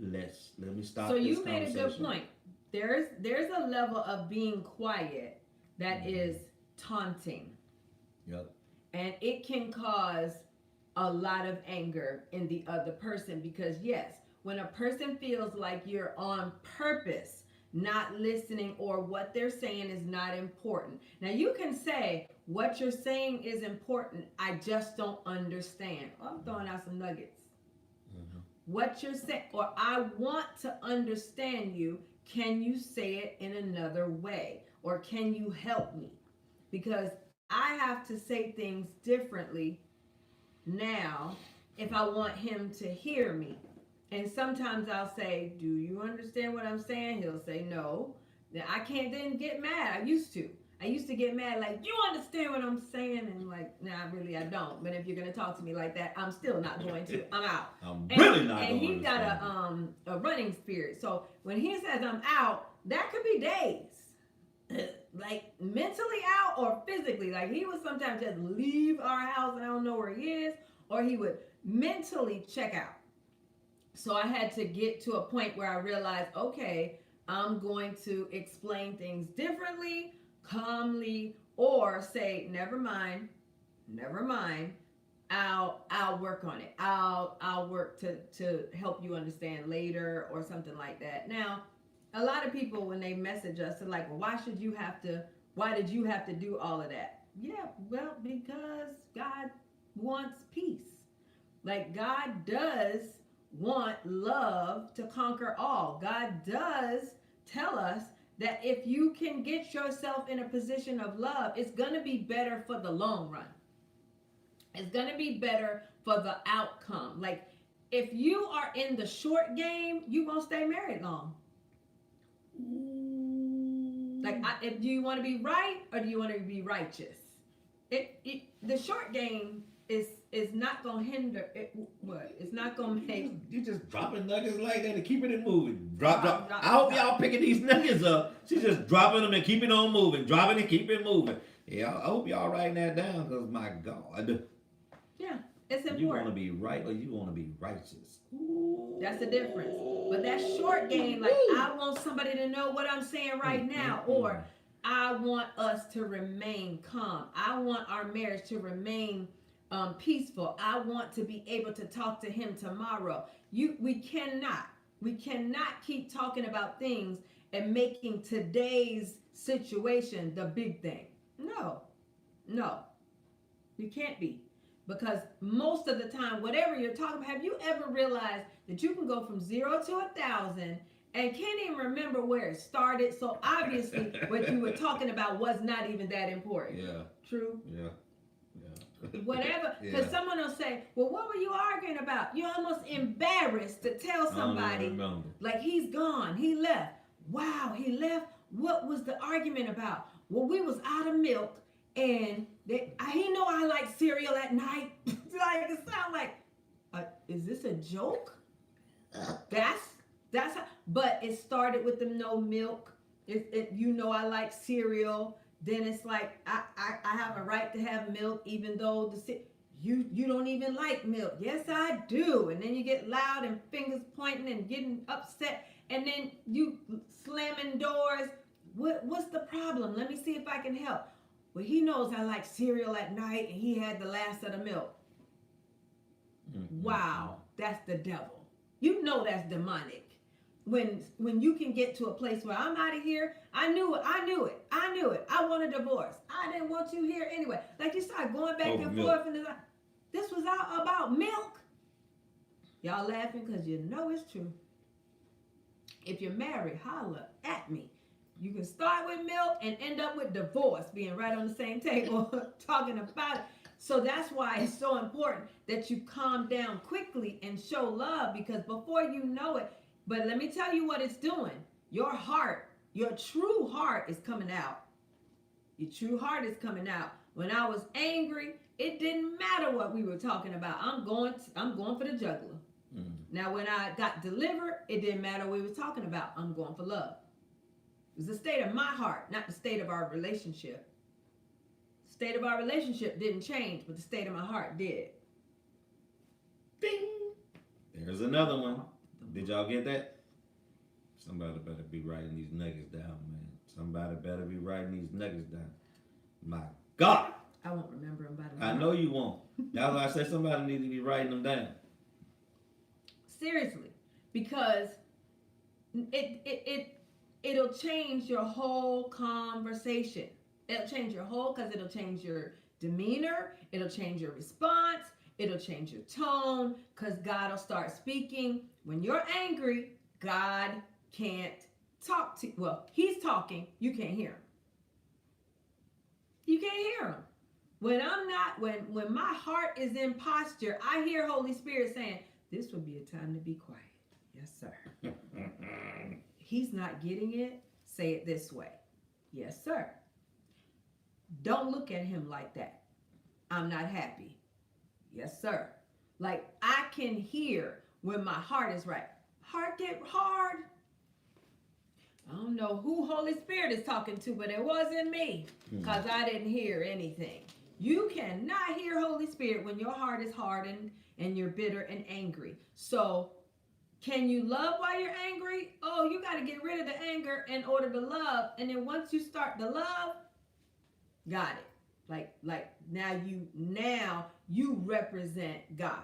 let me stop. So you made a good point. There's a level of being quiet that is taunting. Yep. And it can cause a lot of anger in the other person, because yes, when a person feels like you're on purpose not listening, or what they're saying is not important. Now you can say what you're saying is important, I just don't understand. Oh, I'm throwing out some nuggets. Mm-hmm. What you're saying, or I want to understand you, can you say it in another way, or can you help me? Because I have to say things differently now if I want him to hear me. And sometimes I'll say, do you understand what I'm saying? He'll say no. Then I can't then get mad. I used to get mad like, you understand what I'm saying? And like, nah, really I don't. But if you're going to talk to me like that, I'm still not going to. I'm out. Really not going to. And he's got a running spirit. So when he says I'm out, that could be days. Like mentally out or physically. Like he would sometimes just leave our house and I don't know where he is, or he would mentally check out. So I had to get to a point where I realized, okay, I'm going to explain things differently, calmly, or say, never mind, I'll work on it. I'll work to help you understand later, or something like that. Now, a lot of people, when they message us, are like, well, why did you have to do all of that? Yeah, well, because God wants peace. Like God does want love to conquer all. God does tell us that if you can get yourself in a position of love, it's going to be better for the long run. It's going to be better for the outcome. Like if you are in the short game, you won't stay married long. Like, do you want to be right or do you want to be righteous? The short game is not gonna hinder it. What? It's not gonna make you just dropping nuggets like that and keeping it moving. Drop. I hope y'all picking these nuggets up. She's just dropping them and keeping on moving, dropping and keeping moving. Yeah, I hope y'all writing that down, because my God. Yeah, it's important. You want to be right or you want to be righteous? Ooh. That's the difference. But that short game, like I want somebody to know what I'm saying right now, or I want us to remain calm. I want our marriage to remain peaceful. I want to be able to talk to him tomorrow. We cannot keep talking about things and making today's situation the big thing. No, you can't be. Because most of the time, whatever you're talking about, have you ever realized that you can go from 0 to 1,000 and can't even remember where it started? So obviously, what you were talking about was not even that important. Yeah. True? Yeah. Whatever. Because someone will say, well, what were you arguing about? You're almost embarrassed to tell somebody, like, he's gone. He left. Wow, he left? What was the argument about? Well, we was out of milk. And he know I like cereal at night. Like, it sound like, is this a joke? That's how, but it started with the no milk. I like cereal. Then it's like, I have a right to have milk, even though you don't even like milk. Yes, I do. And then you get loud and fingers pointing and getting upset. And then you slamming doors. What's the problem? Let me see if I can help. Well, he knows I like cereal at night, and he had the last of the milk. Wow, that's the devil. You know that's demonic. When you can get to a place where I'm out of here, I knew it. I want a divorce. I didn't want you here anyway. Like, you start going back and forth, and this was all about milk. Y'all laughing because you know it's true. If you're married, holler at me. You can start with milk and end up with divorce, being right on the same table, talking about it. So that's why it's so important that you calm down quickly and show love, because before you know it, but let me tell you what it's doing. Your heart, your true heart is coming out. Your true heart is coming out. When I was angry, it didn't matter what we were talking about. I'm going for the jugular. Mm-hmm. Now, when I got delivered, it didn't matter what we were talking about. I'm going for love. It was the state of my heart, not the state of our relationship. The state of our relationship didn't change, but the state of my heart did. Ding! There's another one. Did y'all get that? Somebody better be writing these nuggets down, man. Somebody better be writing these nuggets down. My God! I won't remember them by the way. I know you won't. That's why I said somebody needs to be writing them down. Seriously, because it'll change your whole conversation. It'll change your whole, because it'll change your demeanor. It'll change your response. It'll change your tone, because God will start speaking. When you're angry, God can't talk to you. Well, he's talking. You can't hear him. You can't hear him. When when my heart is in posture, I hear Holy Spirit saying, this would be a time to be quiet. Yes, sir. He's not getting it. Say it this way. Yes, sir. Don't look at him like that. I'm not happy. Yes, sir. Like, I can hear when my heart is right. Heart get hard. I don't know who Holy Spirit is talking to, but it wasn't me, because I didn't hear anything. You cannot hear Holy Spirit when your heart is hardened and you're bitter and angry. So, can you love while you're angry? Oh, you got to get rid of the anger in order to love. And then once you start to love, got it. Like now you represent God.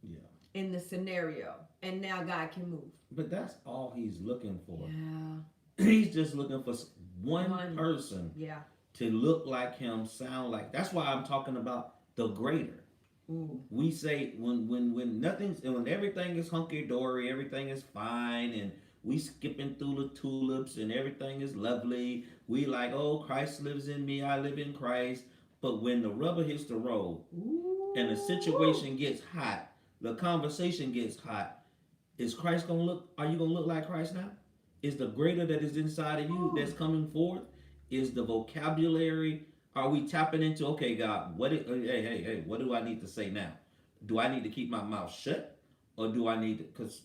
Yeah. In the scenario. And now God can move. But that's all he's looking for. Yeah. He's just looking for one person. Yeah. To look like him, sound like. That's why I'm talking about the greater. Ooh. We say when everything is hunky dory, everything is fine, and we skipping through the tulips and everything is lovely. We like, oh, Christ lives in me, I live in Christ. But when the rubber hits the road, ooh, and the situation gets hot, the conversation gets hot, is Christ gonna look? Are you gonna look like Christ now? Is the greater that is inside of you that's coming forth? Is the vocabulary? Are we tapping into, okay, God, what do I need to say now? Do I need to keep my mouth shut? Or do I need to, because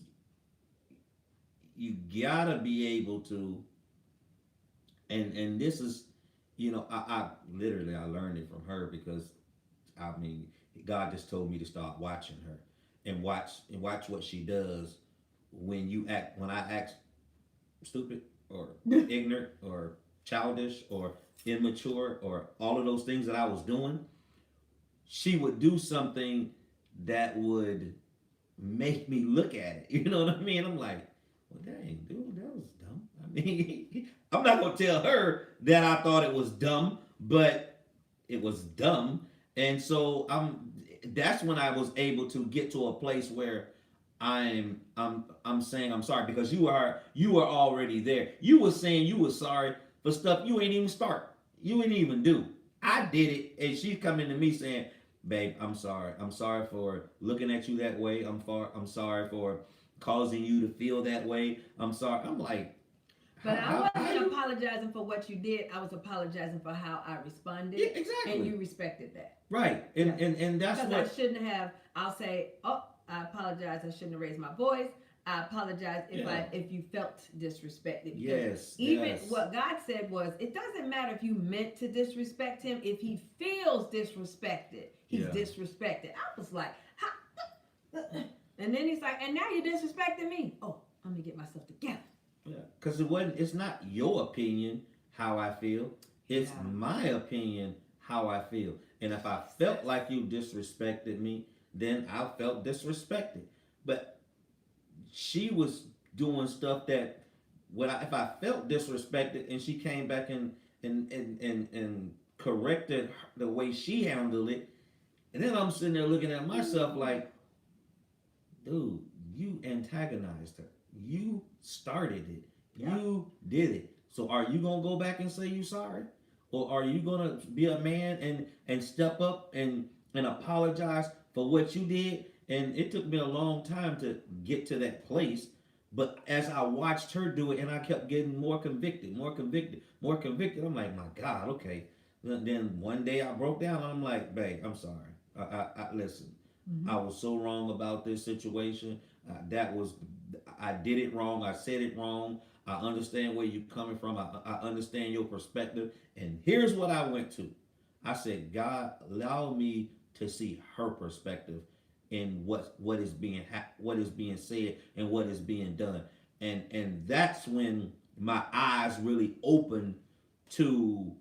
you gotta be able to, and this is, I literally learned it from her, because, God just told me to start watching her and watch what she does when I act stupid or ignorant or childish or immature or all of those things that I was doing. she would do something that would make me look at it. You know what I mean? I'm like, well, dang, dude, that was dumb. I mean, I'm not gonna tell her that I thought it was dumb, but it was dumb. And so that's when I was able to get to a place where I'm saying I'm sorry, because you are already there. You were saying you were sorry for stuff you ain't even start. You ain't even do. I did it, and she's coming to me saying, babe, I'm sorry. I'm sorry for looking at you that way. I'm sorry for causing you to feel that way. I'm sorry. I'm like, but I wasn't apologizing for what you did. I was apologizing for how I responded. Yeah, exactly. And you respected that. Right. And that's because what I shouldn't have. I'll say, oh, I apologize. I shouldn't have raised my voice. I apologize if you felt disrespected. Yes. Even what God said was, it doesn't matter if you meant to disrespect him. If he feels disrespected, he's disrespected. I was like, and then he's like, and now you're disrespecting me. Oh, I'm gonna get myself together. Yeah, because it's not your opinion how I feel. It's my opinion how I feel. And if I felt like you disrespected me, then I felt disrespected. But she was doing stuff that if I felt disrespected and she came back and corrected the way she handled it, and then I'm sitting there looking at myself like, dude, you antagonized her. You started it. You did it. So are you gonna go back and say you sorry? Or are you gonna be a man and step up and apologize for what you did? And it took me a long time to get to that place. But as I watched her do it, and I kept getting more convicted, I'm like, my God, okay. Then one day I broke down and I'm like, babe, I'm sorry. I listen. Mm-hmm. I was so wrong about this situation. I did it wrong. I said it wrong. I understand where you're coming from. I understand your perspective. And here's what I went to. I said, God, allow me to see her perspective in what is being said and what is being done. And that's when my eyes really opened to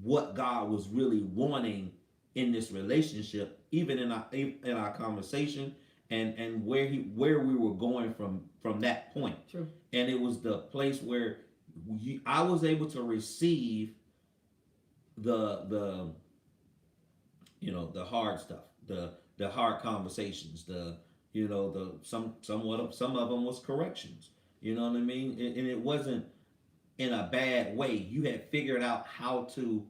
what God was really wanting in this relationship, even in our conversation, and where we were going from that point. True. And it was the place where I was able to receive the hard stuff, the hard conversations, some of them was corrections. You know what I mean? And it wasn't in a bad way. You had figured out how to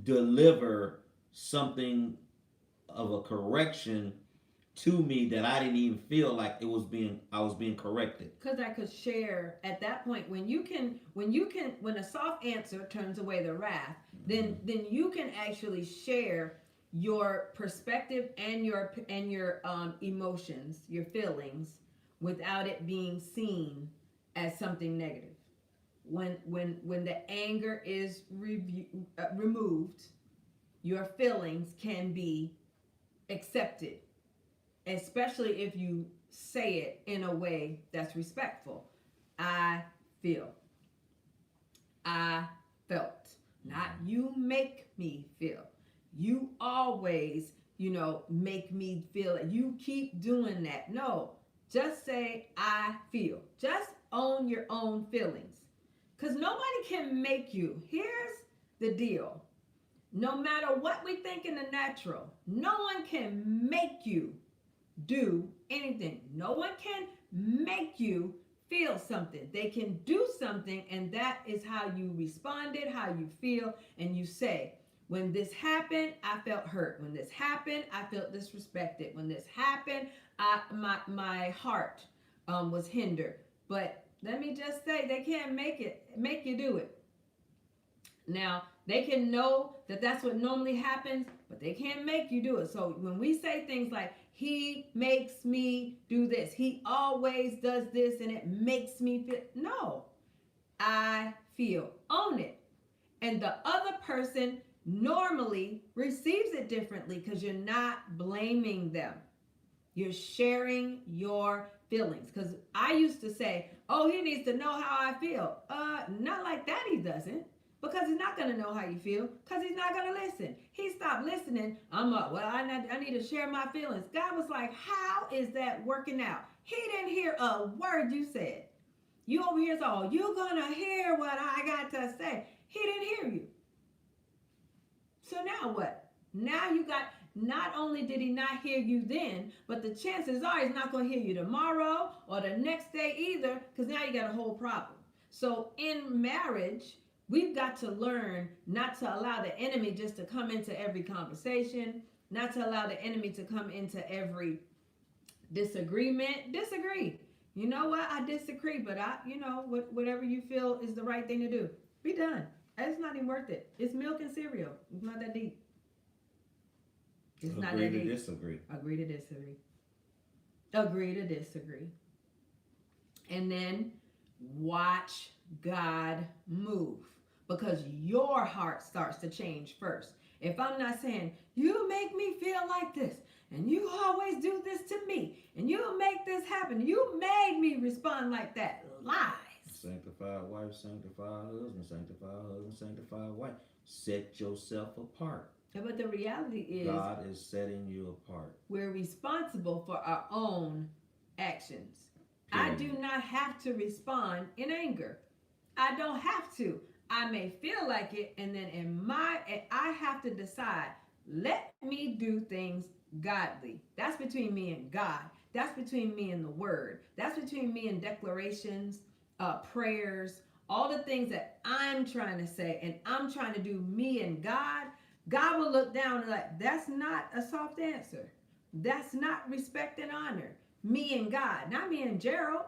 deliver something of a correction to me that I didn't even feel like I was being corrected. Because I could share at that point when a soft answer turns away the wrath, then you can actually share your perspective and your emotions, your feelings, without it being seen as something negative. When the anger is removed, your feelings can be accepted, especially if you say it in a way that's respectful. I feel. I felt. Not you make me feel. You always, make me feel it. You keep doing that. No, just say I feel. Just own your own feelings. Because nobody can make you. Here's the deal. No matter what we think in the natural, no one can make you do anything. No one can make you feel something. They can do something, and that is how you responded, how you feel, and you say, when this happened, I felt hurt. When this happened, I felt disrespected. When this happened, my heart was hindered. But let me just say, they can't make you do it. Now, they can know that that's what normally happens, but they can't make you do it. So when we say things like, he makes me do this, he always does this, and it makes me feel, no, I feel. Own it. And the other person normally receives it differently because you're not blaming them. You're sharing your feelings. Because I used to say, oh, he needs to know how I feel. Not like that, he doesn't. Because he's not going to know how you feel, because he's not going to listen. He stopped listening. I'm up. Well, I need to share my feelings. God was like, how is that working out? He didn't hear a word you said. You over here, so you're going to hear what I got to say. He didn't hear you. So now what? Now you got, not only did he not hear you then, but the chances are he's not going to hear you tomorrow or the next day either, because now you got a whole problem. So in marriage, we've got to learn not to allow the enemy just to come into every conversation, not to allow the enemy to come into every disagreement. Disagree. You know what? I disagree, but whatever you feel is the right thing to do. Be done. It's not even worth it. It's milk and cereal. It's not that deep. It's not that deep. Agree to disagree. Agree to disagree. Agree to disagree. And then watch God move, because your heart starts to change first. If I'm not saying, you make me feel like this, and you always do this to me, and you make this happen, you made me respond like that. Lies. Sanctified wife, sanctified husband, sanctified wife. Set yourself apart. But the reality is, God is setting you apart. We're responsible for our own actions. I do not have to respond in anger. I don't have to. I may feel like it, and then I have to decide, let me do things godly. That's between me and God. That's between me and the word. That's between me and declarations, prayers, all the things that I'm trying to say, and I'm trying to do me and God. God will look down and like, that's not a soft answer. That's not respect and honor. Me and God, not me and Gerald.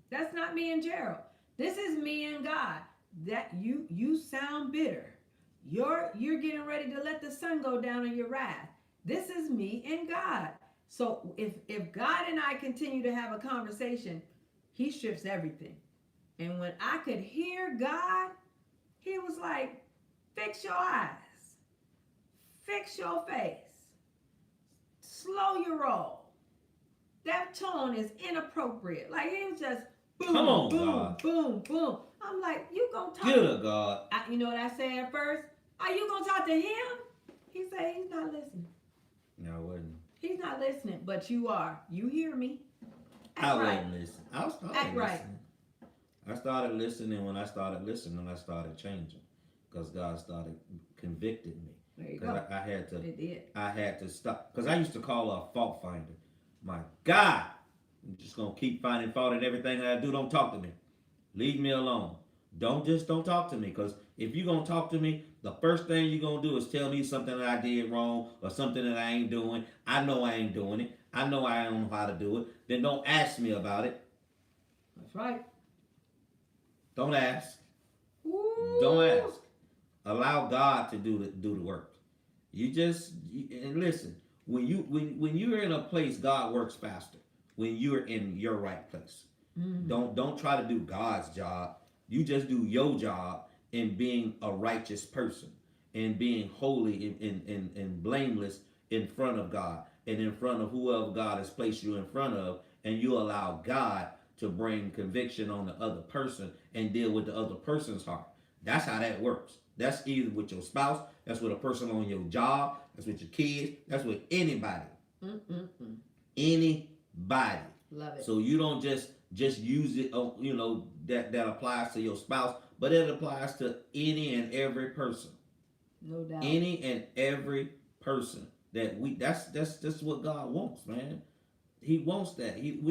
That's not me and Gerald. This is me and God. That you sound bitter. You're getting ready to let the sun go down on your wrath. This is me and God. So if God and I continue to have a conversation, he strips everything. And when I could hear God, he was like, fix your eyes. Fix your face. Slow your roll. That tone is inappropriate. Like he was just boom, come on, boom, God. boom, boom. I'm like, you gonna talk? Get a God. You know what I said at first? Are you gonna talk to him? He said he's not listening. No, I wasn't. He's not listening, but you are. You hear me? I wasn't listening. I started listening. Right. I started listening. When I started listening, I started changing, because God started convicting me. There you go. I had to. It did. I had to stop, because I used to call her a fault finder. My God, I'm just gonna keep finding fault in everything that I do. Don't talk to me. Leave me alone. Don't talk to me, because if you're gonna talk to me, the first thing you're gonna do is tell me something that I did wrong or something that I ain't doing. I know I ain't doing it. I know I don't know how to do it. Then don't ask me about it. That's right. Don't ask. Ooh. Don't ask. Allow God to do the work. And listen. When you're in a place, God works faster. When you're in your right place. Mm-hmm. Don't try to do God's job. You just do your job in being a righteous person and being holy and blameless in front of God and in front of whoever God has placed you in front of, and you allow God to bring conviction on the other person and deal with the other person's heart. That's how that works. That's either with your spouse, that's with a person on your job, that's with your kids, that's with anybody. Mm-mm-mm. Anybody. Love it. So you don't just use it, that applies to your spouse, but it applies to any and every person. No doubt. Any and every person that's what God wants, man. He wants that. You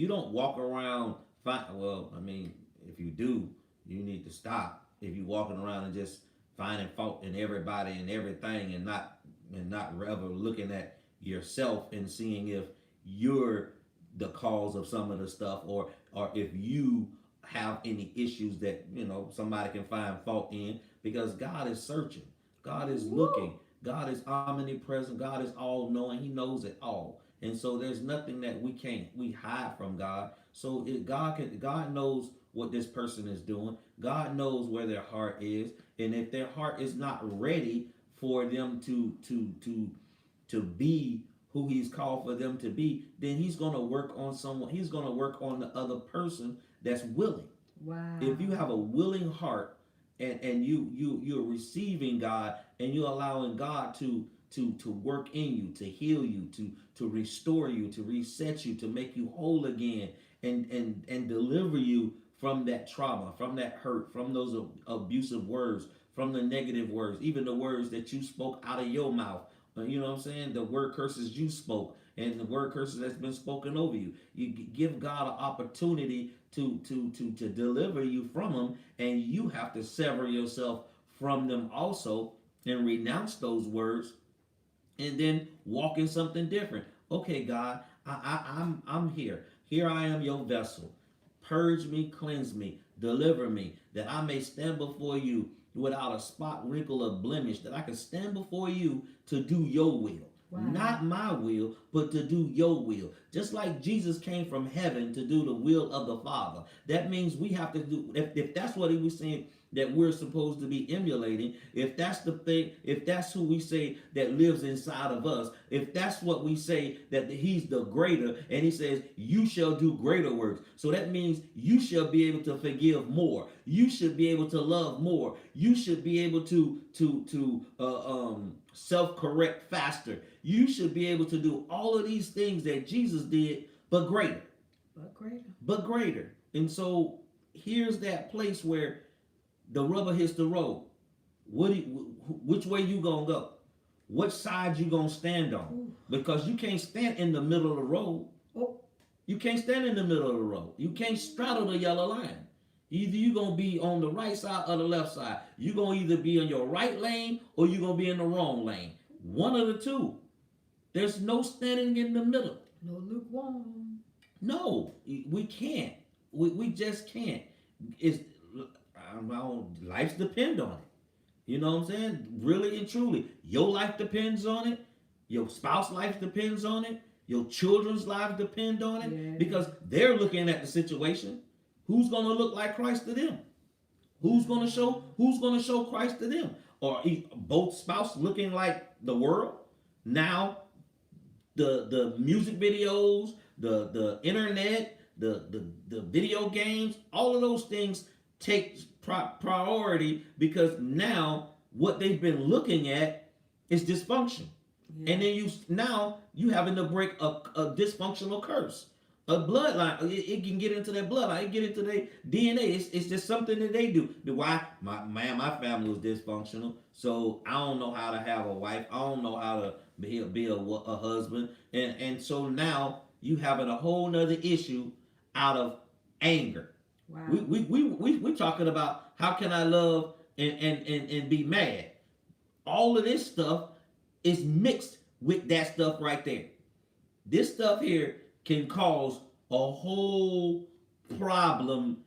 don't walk around if you do, you need to stop. If you're walking around and just finding fault in everybody and everything and not ever looking at yourself and seeing if you're the cause of some of the stuff, or if you have any issues that somebody can find fault in, because God is searching, God is looking, God is omnipresent, God is all knowing, he knows it all. And so there's nothing that we hide from God. So God knows what this person is doing. God knows where their heart is, and if their heart is not ready for them to be who he's called for them to be, then he's going to work on someone. He's going to work on the other person that's willing. Wow. If you have a willing heart and you're receiving God and you're allowing God to work in you, to heal you, to restore you, to reset you, to make you whole again, and deliver you from that trauma, from that hurt, from those abusive words, from the negative words, even the words that you spoke out of your mouth. You know what I'm saying? The word curses you spoke and the word curses that's been spoken over you. You give God an opportunity to deliver you from them, and you have to sever yourself from them also and renounce those words and then walk in something different. Okay, God, I'm here. Here I am, your vessel. Purge me, cleanse me, deliver me, that I may stand before you without a spot, wrinkle, or blemish, that I can stand before you to do your will. Wow. Not my will, but to do your will. Just like Jesus came from heaven to do the will of the Father. That means we have to do, if that's what he was saying, that we're supposed to be emulating, if that's the thing, if that's who we say that lives inside of us, if that's what we say that he's the greater, and he says you shall do greater works, so that means you shall be able to forgive more, you should be able to love more, you should be able to self-correct faster, you should be able to do all of these things that Jesus did, but greater. And so here's that place where the rubber hits the road. Which way you gonna go? What side you gonna stand on? Ooh. Because you can't stand in the middle of the road. Oh. You can't stand in the middle of the road. You can't straddle the yellow line. Either you gonna be on the right side or the left side. You gonna either be in your right lane or you gonna be in the wrong lane. One of the two. There's no standing in the middle. No lukewarm. No, we can't. We just can't. Lives depend on it. You know what I'm saying? Really and truly. Your life depends on it. Your spouse's life depends on it. Your children's lives depend on it. Yeah. Because they're looking at the situation. Who's going to look like Christ to them? Who's going to show Christ to them? Or both spouses looking like the world? Now, the music videos, the internet, the video games, all of those things take priority, because now what they've been looking at is dysfunction. Yeah. And then you having to break a dysfunctional curse, a bloodline. It can get into their bloodline, it get into their DNA. It's just something that they do. Why? My family was dysfunctional, so I don't know how to have a wife, I don't know how to be a husband, and so now you having a whole nother issue out of anger. Wow. We talking about how can I love and be mad. All of this stuff is mixed with that stuff right there. This stuff here can cause a whole problem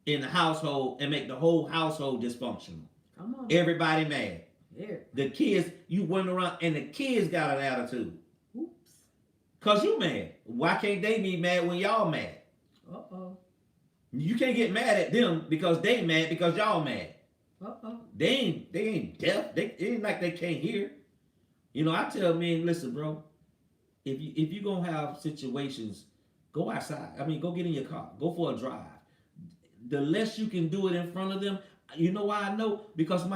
in the household and make the whole household dysfunctional. Come on. Everybody mad. Yeah. The kids, you went around and the kids got an attitude. Oops. Cause you mad. Why can't they be mad when y'all mad? Uh-oh. You can't get mad at them because they mad because y'all mad. Uh-oh. They ain't deaf. It ain't like they can't hear. You know, I tell men, listen, bro, if you gonna have situations, go outside. I mean, go get in your car. Go for a drive. The less you can do it in front of them, you know why I know? Because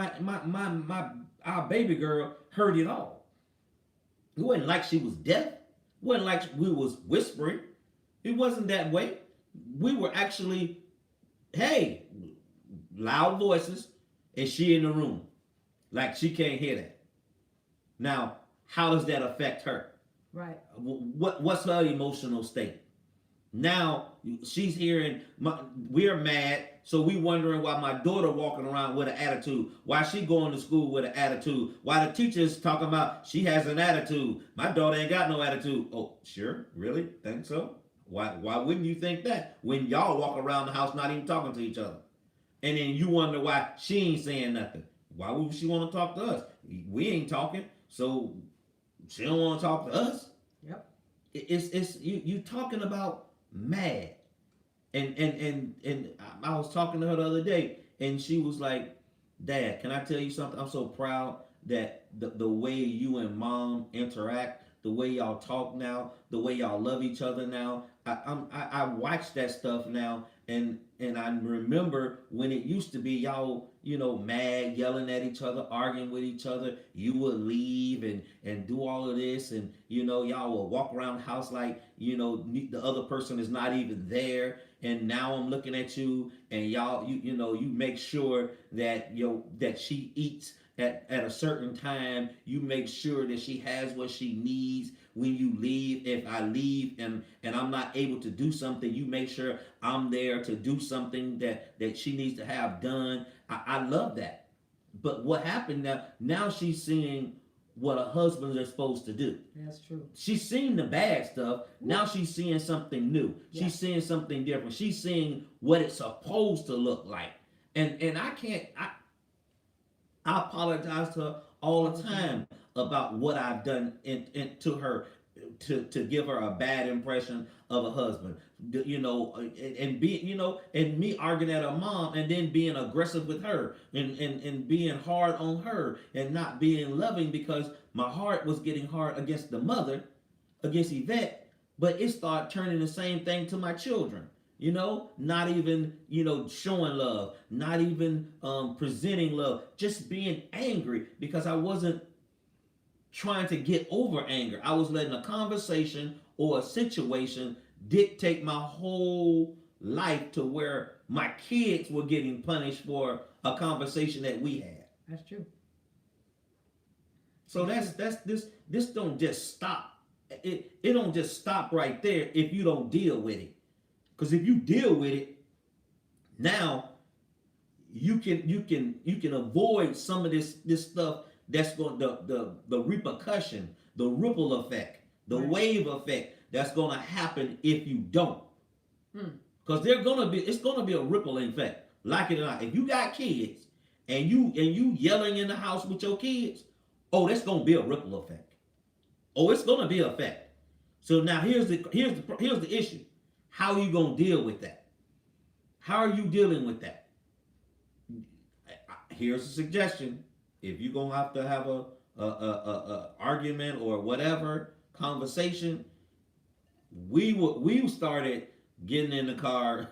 our baby girl heard it all. It wasn't like she was deaf. It wasn't like we was whispering. It wasn't that way. We were actually, hey, loud voices, and she in the room. Like she can't hear that. Now, how does that affect her? Right. What's her emotional state? Now, she's hearing, we're mad, so we wondering why my daughter walking around with an attitude, why she going to school with an attitude, why the teacher's talking about she has an attitude. My daughter ain't got no attitude. Oh, sure? Really? Think so? Why wouldn't you think that when y'all walk around the house not even talking to each other? And then you wonder why she ain't saying nothing. Why would she want to talk to us? We ain't talking, so she don't want to talk to us. Yep. It's you talking about mad. And I was talking to her the other day, and she was like, Dad, can I tell you something? I'm so proud that the way you and Mom interact, the way y'all talk now, the way y'all love each other now, I watch that stuff now, and I remember when it used to be y'all, mad, yelling at each other, arguing with each other. You would leave and do all of this, and y'all would walk around the house like the other person is not even there. And now I'm looking at you, and y'all, you make sure that that she eats at a certain time. You make sure that she has what she needs when you leave. If I leave and I'm not able to do something, you make sure I'm there to do something that she needs to have done. I love that. But what happened now? Now she's seeing what a husband is supposed to do. That's true. She's seen the bad stuff. Now she's seeing something new. Yeah. She's seeing something different. She's seeing what it's supposed to look like. And I apologize to her all the time about what I've done to her to give her a bad impression of a husband. And me arguing at her mom and then being aggressive with her and being hard on her and not being loving because my heart was getting hard against the mother, against Yvette, but it started turning the same thing to my children. Not even, showing love, not even presenting love, just being angry because I wasn't trying to get over anger. I was letting a conversation or a situation dictate my whole life to where my kids were getting punished for a conversation that we had. That's true. So this don't just stop. It don't just stop right there if you don't deal with it. Because if you deal with it, now you can avoid some of this stuff that's going the repercussion, the ripple effect, the wave effect that's going to happen if you don't. Because it's gonna be a ripple effect, like it or not. If you got kids and you yelling in the house with your kids, that's gonna be a ripple effect. It's gonna be an effect. So now here's the issue. How are you going to deal with that? How are you dealing with that? Here's a suggestion. If you're going to have a argument or whatever conversation, we started getting in the car,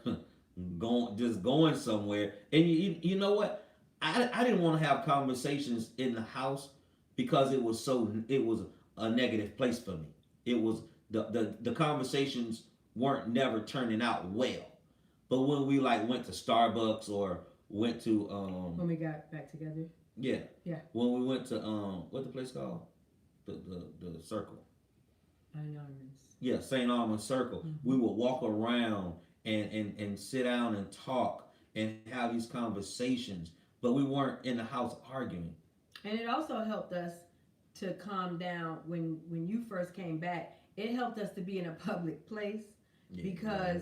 going somewhere. And you know what? I didn't want to have conversations in the house because it was a negative place for me. It was the conversations weren't never turning out well. But when we went to Starbucks or went to when we got back together. Yeah. Yeah. When we went to what the place called? The Circle. St. Armand's. Yeah, St. Armand's Circle. Mm-hmm. We would walk around and sit down and talk and have these conversations, but we weren't in the house arguing. And it also helped us to calm down when you first came back. It helped us to be in a public place. Yeah, because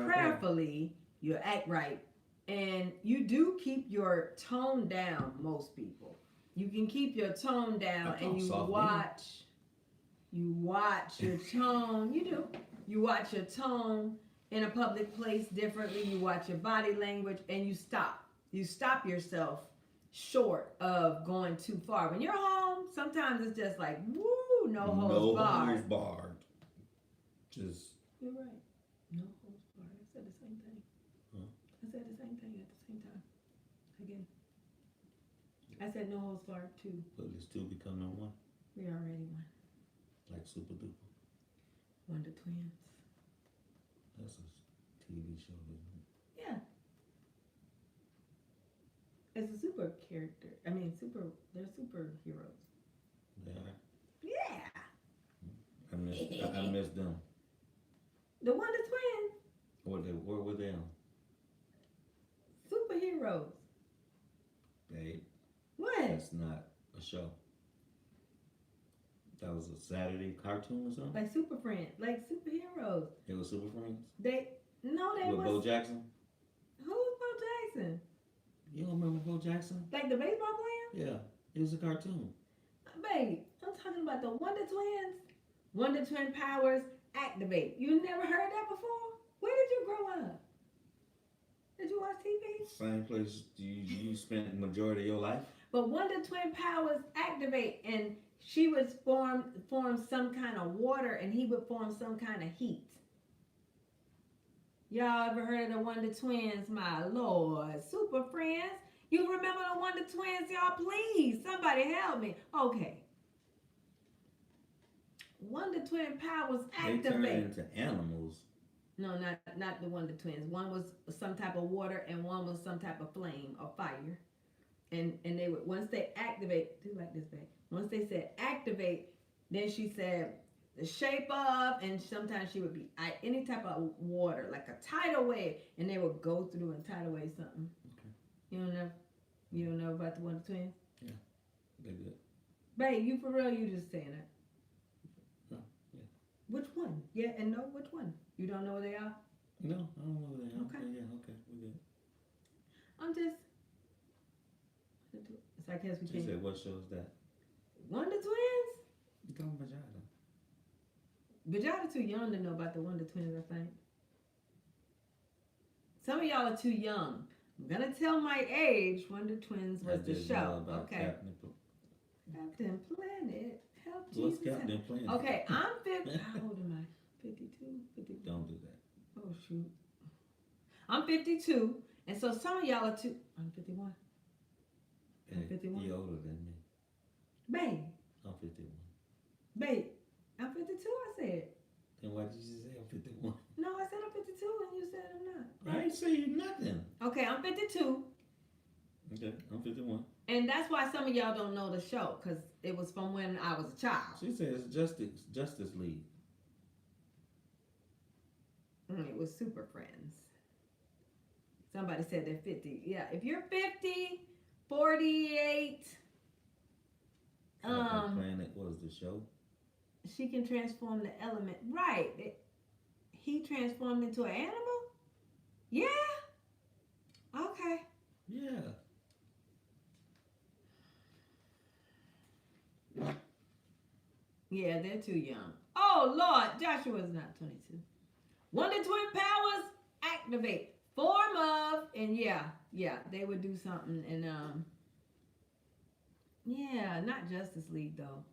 prayerfully you act right and you do keep your tone down. Most people, you can keep your tone down and you watch your tone. You watch your tone in a public place differently. You watch your body language and you stop yourself short of going too far. When you're home, sometimes it's just like woo, no holds barred. Just You're right. No holds barred. I said the same thing. Huh? I said the same thing at the same time. Again. I said no holds barred too. But it's two becoming one. We already one. Like Super Duper. Wonder Twins. That's a TV show, isn't it? Yeah. It's a super character. I mean, they're superheroes. They are? Yeah. I miss them. The Wonder Twins. Where were they on? Superheroes. Babe. What? That's not a show. That was a Saturday cartoon or something? Like Super Friends. Like superheroes. It was Super Friends? They With Bo Jackson? Who's Bo Jackson? You don't remember Bo Jackson? Like the baseball player? Yeah. It was a cartoon. Babe, I'm talking about the Wonder Twins. Wonder Twin powers activate. You never heard that before? Where did you grow up? Did you watch TV? Same place you spent the majority of your life. But Wonder Twin powers activate, and she would form some kind of water, and he would form some kind of heat. Y'all ever heard of the Wonder Twins? My Lord. Super Friends. You remember the Wonder Twins, y'all? Please, somebody help me. Okay. Wonder Twin powers activate. They turn into animals. No, not the Wonder Twins. One was some type of water and one was some type of flame or fire. And they would, once they activate, do like this, babe. Once they said activate, then she said the shape of, and sometimes she would be any type of water, like a tidal wave, and they would go through and tidal wave something. Okay. You don't know about the Wonder Twins? Yeah, they good. Babe, you for real? You just saying that? No, yeah. Which one? Yeah, and no, which one? You don't know where they are? No, I don't know where they are. Okay. Yeah, okay, we good. I'm just. So I guess we She can't. said, what show is that? Wonder Twins? You talking about Vagina? But y'all are too young to know about the Wonder Twins, I think. Some of y'all are too young. I'm gonna tell my age. Wonder Twins was the show. Okay. Captain Planet. Help What's Jesus. Captain Planet? Okay, I'm 50. How old am I? 52? 53? Don't do that. Oh, shoot. I'm 52. And so some of y'all are too. I'm 51. I'm 51. You're older than me. Babe. I'm 51. Babe. I'm 52, I said. Then why did you say I'm 51? No, I said I'm 52 and you said I'm not. I ain't say nothing. Okay, I'm 52. Okay, I'm 51. And that's why some of y'all don't know the show, because it was from when I was a child. She says Justice League. It was Super Friends. Somebody said they're 50. Yeah, if you're 50, 48, Planet was the show. she can transform the element. Right. He transformed into an animal? Yeah. Okay. Yeah. Yeah, they're too young. Oh, Lord. Joshua's not 22. Wonder Twin powers activate. Form of, and yeah, they would do something. And, yeah, not Justice League, though.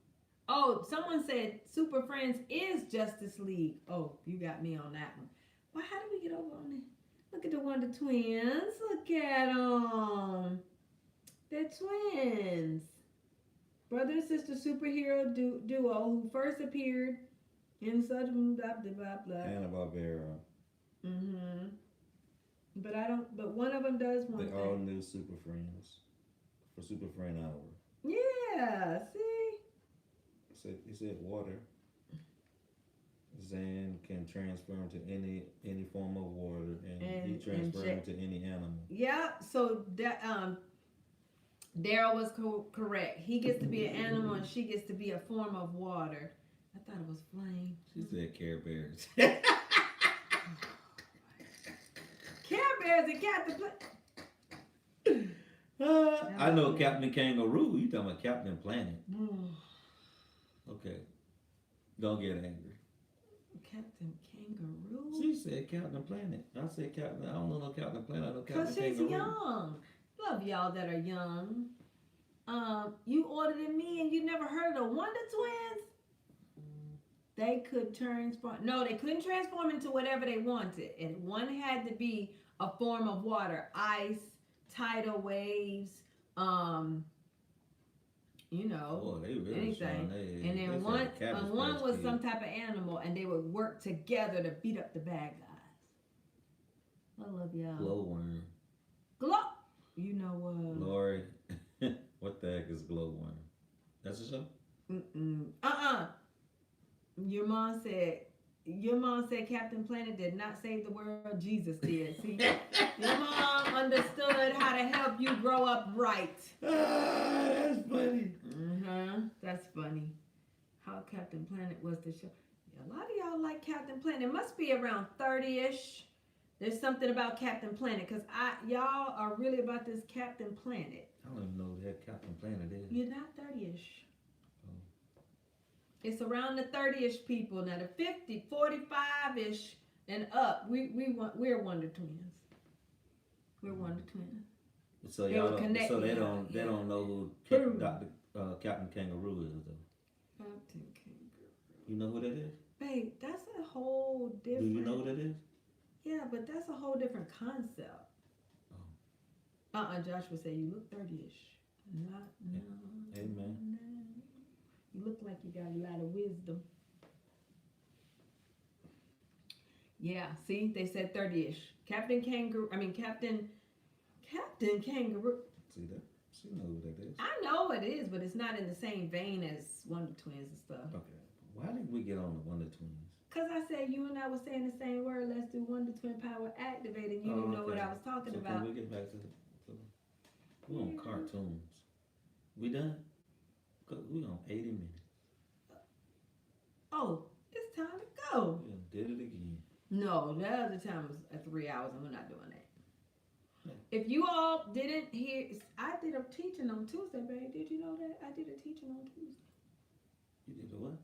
Oh, someone said Super Friends is Justice League. Oh, you got me on that one. Well, how did we get over on it? Look at the Wonder Twins. Look at them. They're twins. Brother and sister superhero duo who first appeared in such blah, blah, blah, blah. Hanna-Barbera. Mm-hmm. But one of them does one They thing. all knew Super Friends. For Super Friend Hour. Yeah, see? It said water. Zan can transform to any form of water, and he transformed to any animal. Yeah, so that Daryl was correct. He gets to be an animal, and she gets to be a form of water. I thought it was flame. She said Care Bears. Care Bears and Captain I know Captain Kangaroo. You talking about Captain Planet? Okay, don't get angry. Captain Kangaroo. She said Captain Planet. I said Captain. I don't know no Captain Planet. I know Captain Cause she's Kangaroo. young. Love y'all that are young. You older than me, and you never heard of the Wonder Twins? They could transform. No, they couldn't transform into whatever they wanted, and one had to be a form of water, ice, tidal waves, They really anything. And then one was some type of animal, and they would work together to beat up the bad guys. I love y'all. Glowworm. You know what? Lori, what the heck is glowworm? That's a show? Your mom said Captain Planet did not save the world. Jesus did. See, your mom understood how to help you grow up right. That's funny. That's funny. How Captain Planet was the show. Yeah, a lot of y'all like Captain Planet. It must be around 30-ish. There's something about Captain Planet, because y'all are really about this Captain Planet. I don't even know who that Captain Planet is. You're not 30-ish. It's around the 30-ish people. Now the 50, 45-ish and up, we're Wonder Twins. We're Wonder Twins. So y'all they don't know who Captain Kangaroo is though. Captain Kangaroo. You know who that is? Babe, that's a whole different. Do you know who that is? Yeah, but that's a whole different concept. Joshua said you look 30-ish. No. Amen. No. You look like you got a lot of wisdom. Yeah, see, they said 30-ish. Captain Kangaroo. See that? She knows who that is. I know it is, but it's not in the same vein as Wonder Twins and stuff. Okay. Why did we get on the Wonder Twins? Because I said you and I were saying the same word. Let's do Wonder Twin Power Activated. You didn't know what I was talking about. Can we get back to we're on cartoons. We done? We on 80 minutes. Oh, it's time to go. We did it again. No, the other time was 3 hours, and we're not doing that. If you all didn't hear, I did a teaching on Tuesday, babe. Did you know that? I did a teaching on Tuesday. You did a what?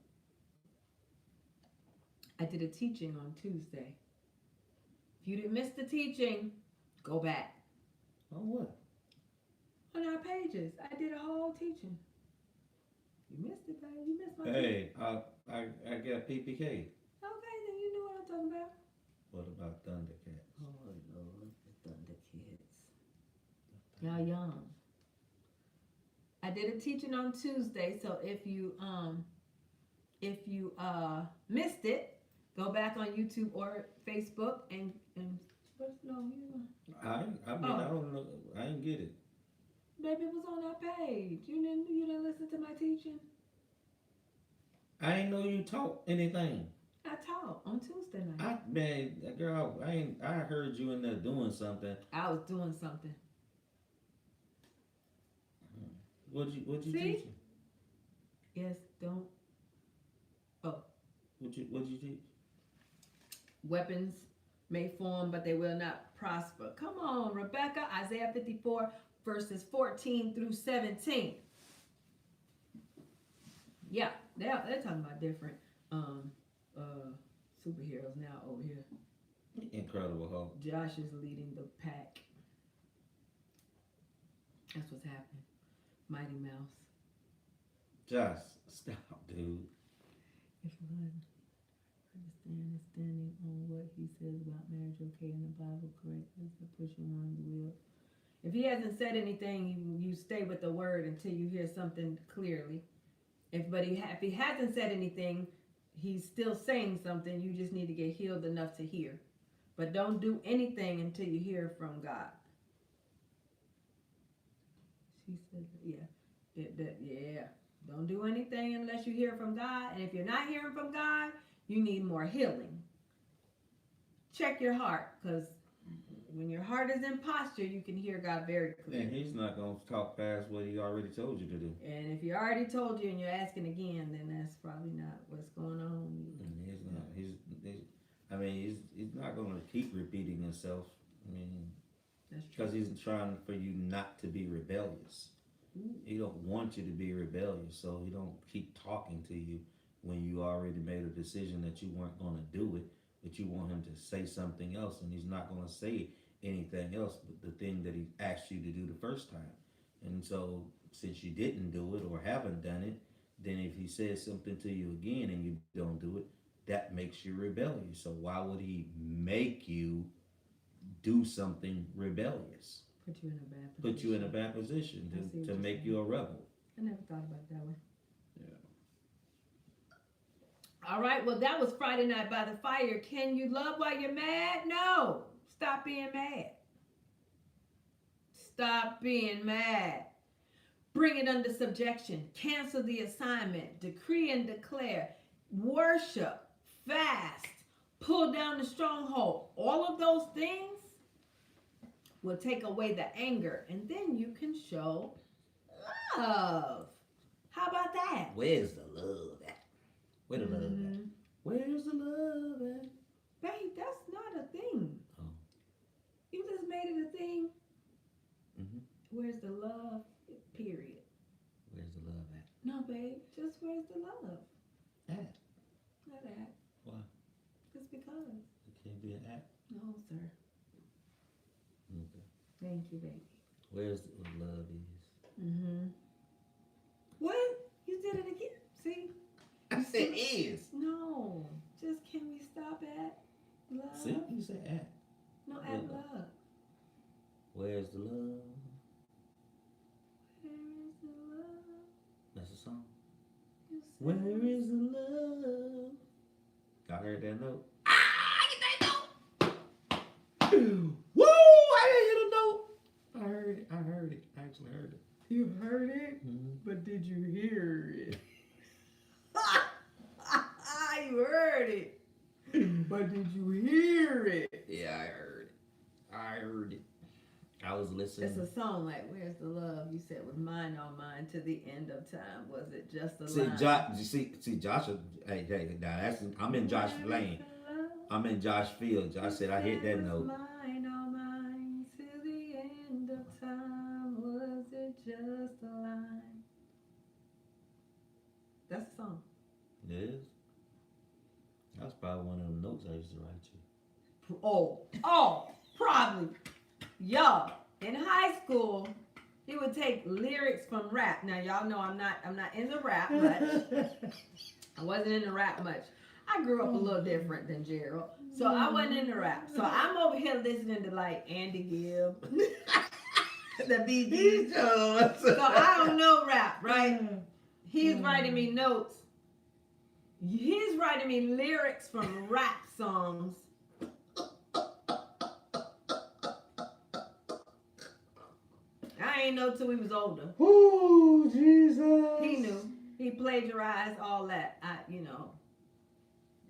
I did a teaching on Tuesday. If you didn't miss the teaching, go back. On what? On our pages. I did a whole teaching. You missed it, babe. You missed my teaching. Hey, I got PPK. Okay, then you know what I'm talking about. What about Thundercats? Oh, Lord, the Thundercats. Y'all young. I did a teaching on Tuesday, so if you missed it, go back on YouTube or Facebook and what's no you. I don't know. I didn't get it. Baby, it was on our page. You didn't listen to my teaching. I ain't know you taught anything. I taught on Tuesday night. Girl, I heard you in there doing something. I was doing something. What'd you See? teach? Yes, don't. Oh. What'd you teach? Weapons may form, but they will not prosper. Come on, Rebecca. Isaiah 54, verses 14 through 17. Yeah, they're talking about different superheroes now over here. Incredible Hulk. Josh is leading the pack. That's what's happening. Mighty Mouse. Josh, stop, dude. If one understand is standing on what he says about marriage okay in the Bible, correct? That's the pushing one you will. If he hasn't said anything, you stay with the word until you hear something clearly. If he hasn't said anything, he's still saying something. You just need to get healed enough to hear. But don't do anything until you hear from God. She said, yeah. Don't do anything unless you hear from God. And if you're not hearing from God, you need more healing. Check your heart, because when your heart is in posture, you can hear God very clearly. And he's not going to talk past what he already told you to do. And if he already told you and you're asking again, then that's probably not what's going on. And he's not. He's not going to keep repeating himself. I mean, because he's trying for you not to be rebellious. He don't want you to be rebellious, so he don't keep talking to you when you already made a decision that you weren't going to do it, but you want him to say something else, and he's not going to say anything else but the thing that he asked you to do the first time. And so since you didn't do it or haven't done it, then if he says something to you again and you don't do it, that makes you rebellious. So why would he make you do something rebellious? Put you in a bad position. Put you in a bad position to make you a rebel. I never thought about it that way. Yeah. All right, well, that was Friday Night by the Fire. Can you love while you're mad? No. Stop being mad. Stop being mad. Bring it under subjection. Cancel the assignment. Decree and declare. Worship. Fast. Pull down the stronghold. All of those things will take away the anger, and then you can show love. How about that? Where's the love at? Where the love at? Where's the love at? Babe, that's not a thing. Oh. You just made it a thing. Mm-hmm. Where's the love? Period. Where's the love at? No, babe. Just where's the love? At. Not at. Why? Just because. It can't be an at. No, sir. Okay. Thank you, baby. Where's the love is? Mm-hmm. What? You did it again. See? I said is. No. Just can we stop at love? See? You said at. No, add love. Where's the love? Where is the love? That's a song. Where is the love? Y'all heard that note? Get that note! Woo! I didn't hear the note. I heard it. I actually heard it. You heard it? Mm-hmm. But did you hear it? You heard it. But did you hear it? Yeah, I heard it. I was listening. It's a song like "Where's the Love?" You said was mine on mine to the end of time. Was it just a line? See, Josh. Hey, now I'm in Josh lane. I'm in Josh field. Josh said I hit that note. Mine on mine to the end of time. Was it just a line? That's the song. It is. That's probably one of them notes I used to write you. Probably. Yo, in high school, he would take lyrics from rap. Now y'all know I'm not into rap much. I wasn't into rap much. I grew up a little different than Gerald, so I wasn't into rap. So I'm over here listening to like Andy Gibb, the Bee Gees. So I don't know rap, right? He's writing me notes. He's writing me lyrics from rap songs. I ain't know till we was older. Oh, Jesus. He knew. He plagiarized all that.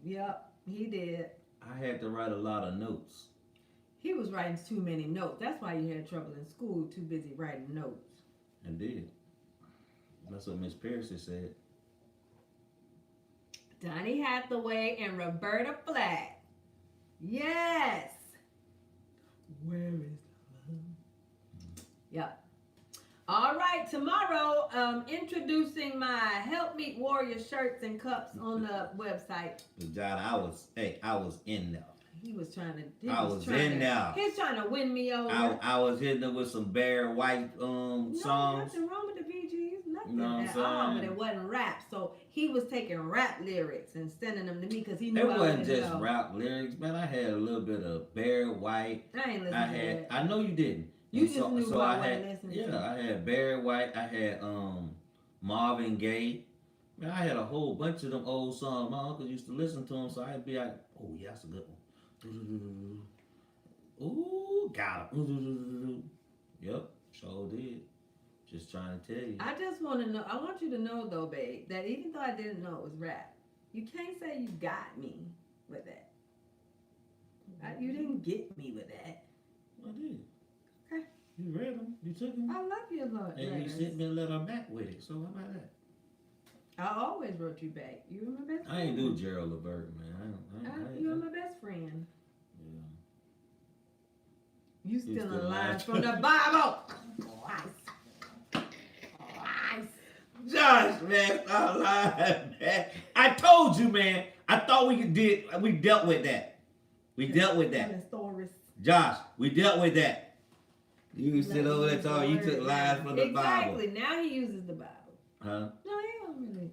Yep, he did. I had to write a lot of notes. He was writing too many notes. That's why you had trouble in school, too busy writing notes. I did. That's what Miss Pearson said. Donny Hathaway and Roberta Flack. Yes. Where is the love? Yep. All right, tomorrow, introducing my Help Meet Warrior shirts and cups on the website. John, I was in there. He was trying to. He was trying to win me over. I was hitting it with some Barry White songs. Nothing wrong with the Bee Gees, nothing at all. But it wasn't rap, so he was taking rap lyrics and sending them to me because he knew it wasn't just rap lyrics, man. I had a little bit of Barry White. I ain't listening to that. I know you didn't. You just knew what I wasn't listening to. Yeah, I had Barry White. I had Marvin Gaye. Man, I had a whole bunch of them old songs. My uncle used to listen to them, so I'd be like, "Oh yeah, that's a good one." Ooh, got him. Yep, sure did. Just trying to tell you. I just want to know. I want you to know though, babe, that even though I didn't know it was rap, you can't say you got me with that. You didn't get me with that. I did. Okay. You read them. You took them. I love your letters. And you sent me a letter back with it. So how about that? I always wrote you back. You were my best friend. I ain't do Gerald Levert, man. You were my best friend. Yeah. You stealing lines from the Bible. Josh, man, stop lying, man. I told you, man. I thought we dealt with that. We dealt with that. Josh, we dealt with that. You sit over there talking, you took lines from the Bible. Exactly. Now he uses the Bible. Huh? No, he don't really.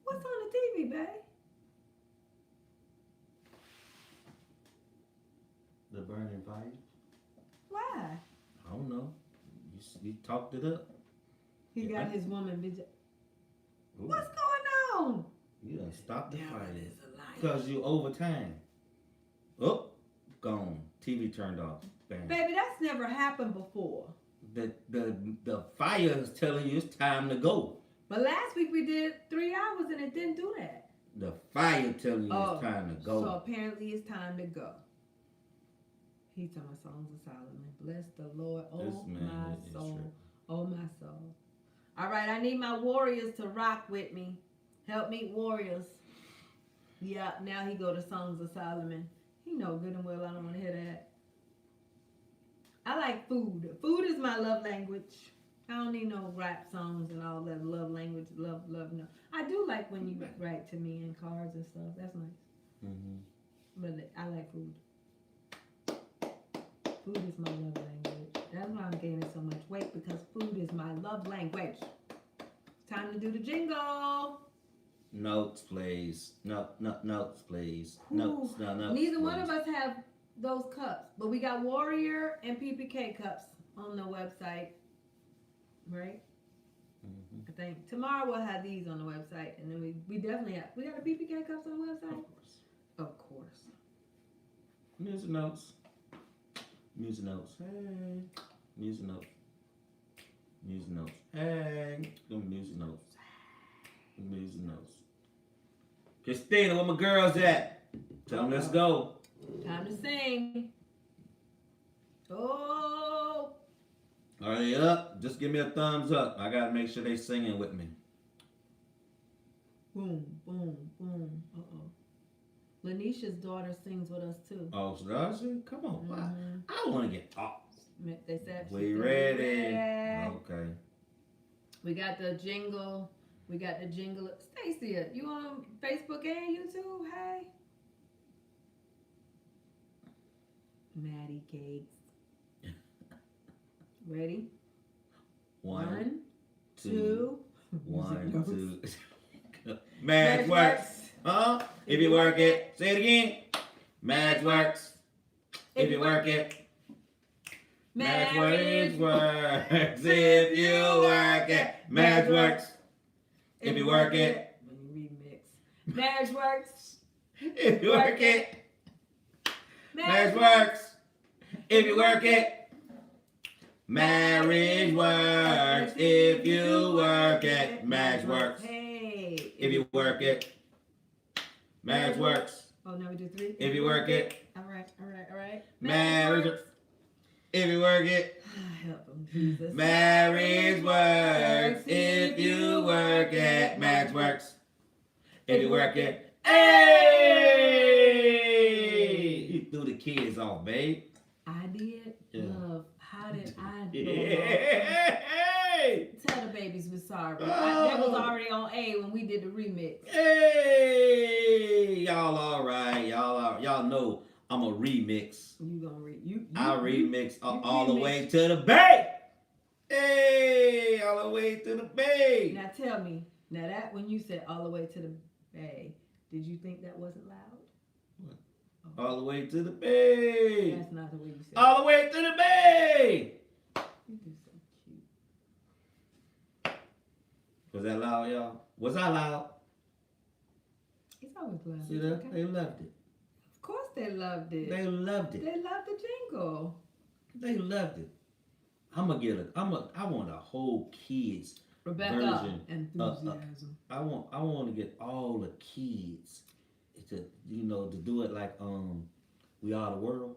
What's on the TV, babe? The Burning Fire. Why? I don't know. You talked it up. He got his woman busy. What's going on? You done stopped the fire. Because you overtime. Oh, gone. TV turned off. Bam. Baby, that's never happened before. The fire is telling you it's time to go. But last week we did 3 hours and it didn't do that. The fire telling you it's time to go. So apparently it's time to go. He's talking about Songs of Solomon. Bless the Lord, oh my soul. Oh my soul. All right, I need my warriors to rock with me. Help Meet Warriors. Yeah, now he go to Songs of Solomon. He know good and well I don't want to hear that. I like food. Food is my love language. I don't need no rap songs and all that love language. Love, no. I do like when you write to me in cards and stuff. That's nice. Mm-hmm. But I like food. Food is my love language. That's why I'm gaining so much weight, because food is my love language. Time to do the jingle. Notes, please. Notes, please. Notes, no. Neither one of us have those cups. But we got Warrior and PPK cups on the website, right? Mm-hmm. I think tomorrow we'll have these on the website, and then we definitely have. We got the PPK cups on the website. Of course. Of course. Music notes. Music notes. Hey. Music notes. Music notes. Hey. Them music notes. Music notes. Christina, where my girls at? Tell them let's go. Time to sing. Oh. Are they up? Just give me a thumbs up. I gotta make sure they singing with me. Boom, boom, boom. Uh-oh. Lanisha's daughter sings with us too. Oh, so does she? Come on. Mm-hmm. I don't want to get taught. They said We ready. Okay. We got the jingle. We got the jingle. Stacy, you on Facebook and YouTube? Hey. Maddie Cakes. Ready? One, two. 1, 2. Match works. Huh? If you work it. Say it again. Match works. If you work it. Marriage works. If you work it. Marriage works. If you work it. Remix. Marriage works. If you work it. Marriage works. If you work it. Marriage works. If you work it. Marriage works. Hey. If you work it. Marriage works. Oh, now we do 3. If you work it. All right. Marriage works. If you work it. Help him, Jesus. Marriage works. If you work it. Marriage works. If you work it. Hey! You threw the kids off, babe. I did? Yeah. Love. How did I do? Hey! Tell the babies we're sorry. That was already on A when we did the remix. Hey! Y'all all right. Y'all know I'm a remix. You gonna read? I remix all the way to the bay. Hey! All the way to the bay. Now tell me. Now that when you said all the way to the bay, did you think that wasn't loud? What? All the way to the bay. That's not the way you said it. All the way to the bay. You do so cute. Was that loud, y'all? Was I loud? It's always loud. See that? Okay. They loved it. Of course they loved it. They loved it. They loved the jingle. They loved it. I want a whole kids Rebecca, version. enthusiasm. I want to get all the kids to to do it like We Are the World.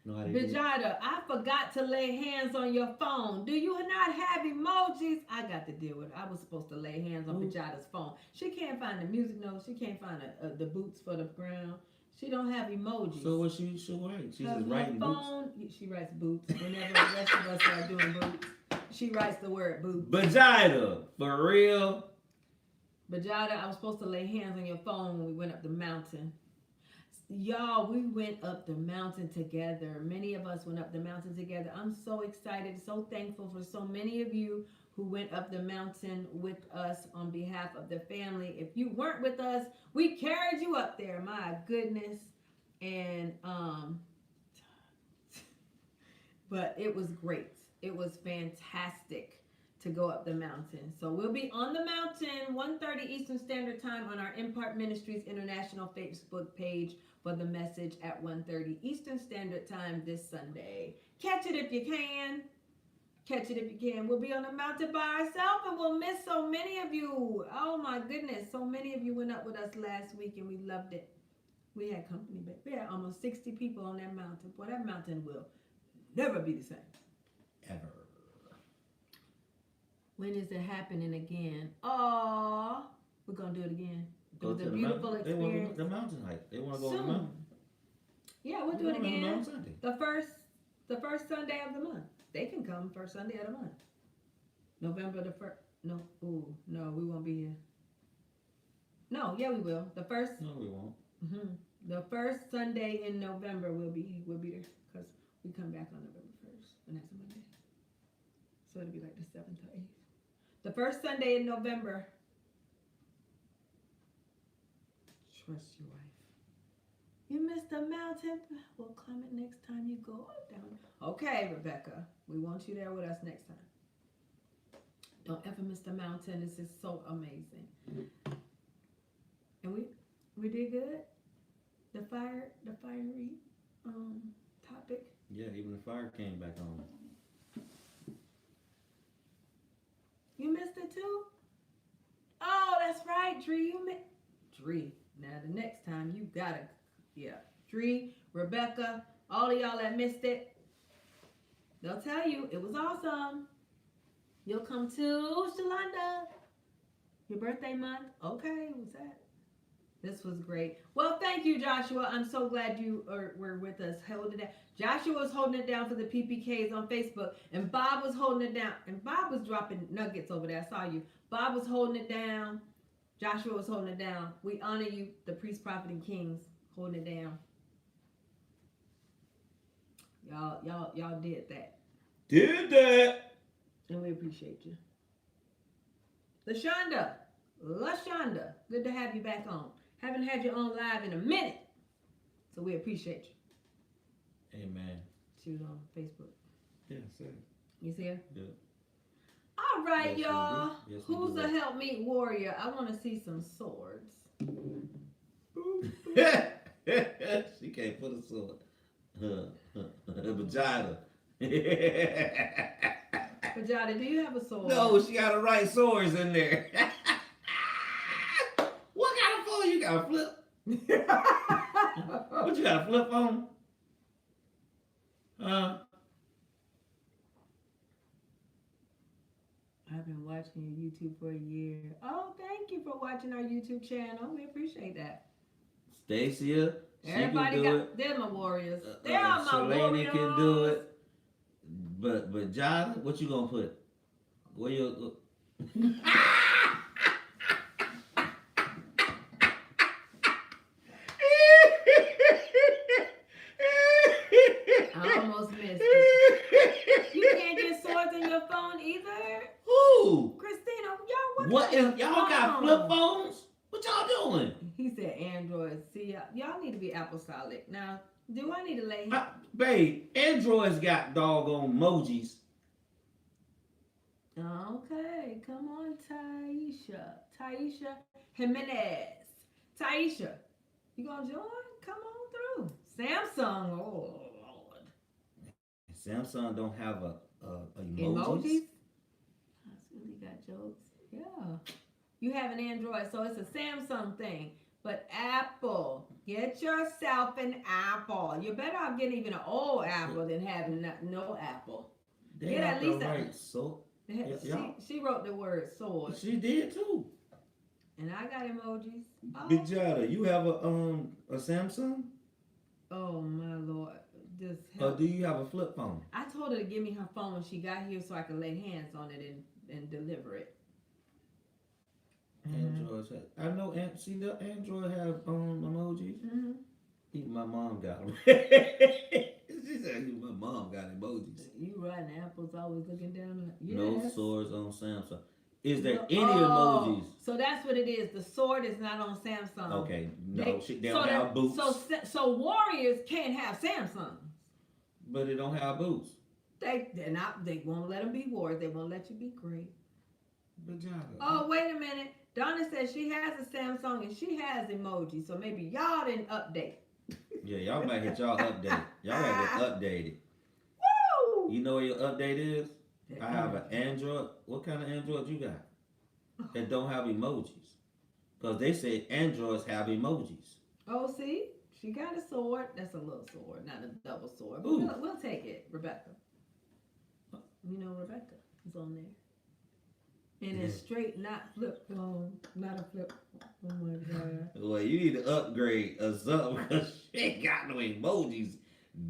You know how they do it? Vijada, I forgot to lay hands on your phone. Do you not have emojis? I got to deal with it. I was supposed to lay hands on Vijada's phone. She can't find the music notes. She can't find the boots for the ground. She don't have emojis. So what she write? She's just writing phone, boots. she writes boots. Whenever the rest of us are doing boots, she writes the word boots. Vagina, for real. Vijada, I was supposed to lay hands on your phone when we went up the mountain. Y'all, we went up the mountain together. Many of us went up the mountain together. I'm so excited, so thankful for so many of you who went up the mountain with us on behalf of the family. If you weren't with us, we carried you up there. My goodness. And but it was great. It was fantastic to go up the mountain. So we'll be on the mountain 1:30 Eastern Standard Time on our Impart Ministries International Facebook page for the message at 1:30 Eastern Standard Time this Sunday. Catch it if you can. Catch it if you can. We'll be on the mountain by ourselves and we'll miss so many of you. Oh my goodness. So many of you went up with us last week and we loved it. We had company, but we had almost 60 people on that mountain. Boy, that mountain will never be the same. Ever. When is it happening again? Oh, we're going to do it again. It was a beautiful experience. They want the mountain hike. They want to go on the mountain. Yeah, we'll do it again. Sunday. The first Sunday of the month. They can come first Sunday of the month. November the 1st. No, we won't be here. No, yeah, we will. The first. No, we won't. Mm-hmm. The first Sunday in November we'll be there because we come back on November 1st, and that's a Monday. So it'll be like the 7th or 8th. The first Sunday in November. Trust your wife. You missed the mountain. We'll climb it next time you go down. Okay, Rebecca. We want you there with us next time. Don't ever miss the mountain. This is so amazing. And we did good. The fiery topic. Yeah, even the fire came back on. You missed it too? Oh, that's right, Dree. You missed Dree. Now the next time you gotta, Dree, Rebecca, all of y'all that missed it, they'll tell you it was awesome. You'll come to Shalonda. Your birthday month. Okay, what's that? This was great. Well, thank you, Joshua. I'm so glad you were with us. Holding it down. Joshua was holding it down for the PPKs on Facebook, and Bob was holding it down. And Bob was dropping nuggets over there. I saw you. Bob was holding it down. Joshua was holding it down. We honor you, the priest, prophet, and kings, holding it down. Y'all did that. Did that. And we appreciate you. LaShonda, good to have you back on. Haven't had you on live in a minute. So we appreciate you. Amen. She was on Facebook. Yeah, sir. You see her? Yeah. All right, Yes, y'all. Yes, Who's a help me warrior? I want to see some swords. She can't put a sword. Her vagina. Vajada, do you have a sword? No, she got to write swords in there. What kind of phone you got? Flip? What you got, a flip phone? I've been watching your YouTube for a year. Oh, thank you for watching our YouTube channel. We appreciate that. Stacia, Everybody got they're my warriors. They're my warriors. Can do it. But John, what you gonna put? Where you? I almost missed it. You can't get swords in your phone either. Who? Christina, y'all What? Y'all got flip phones? What y'all doing? He said Android. See, y'all need to be apostolic. Now, do I need to lay him? Babe, Android's got doggone emojis. Okay, come on, Taisha Jimenez. Taisha, you gonna join? Come on through. Samsung, oh Lord. Samsung don't have a emojis. Emojis? That's really got jokes. Yeah. You have an Android, so it's a Samsung thing. But Apple, get yourself an Apple. You're better off getting even an old Apple than having no Apple. They Get at least right, so she wrote the word sword. She did too. And I got emojis. Oh. Big Jada, you have a Samsung? Oh my Lord. Just or do you have a flip phone? I told her to give me her phone when she got here so I could lay hands on it and deliver it. Android, I know. See, the Android have emojis. Mm-hmm. Even my mom got them. She said, even my mom got emojis. You riding apples, always looking down. Yes. No swords on Samsung. Is there any emojis? So that's what it is. The sword is not on Samsung. Okay, no, they don't have boots. So warriors can't have Samsung. But they don't have boots. They're not. They won't let them be warriors. They won't let you be great. Oh, wait a minute. Donna says she has a Samsung and she has emojis, so maybe y'all didn't update. Yeah, y'all might get y'all update. Y'all might get updated. Woo! You know what your update is? I have an Android. What kind of Android you got? That don't have emojis. Because they say Androids have emojis. Oh, see? She got a sword. That's a little sword, not a double sword. But we'll take it, Rebecca. You know Rebecca is on there. And it's straight, not flip phone. Not a flip. Oh my God. Well, you need to upgrade or something because she ain't got no emojis.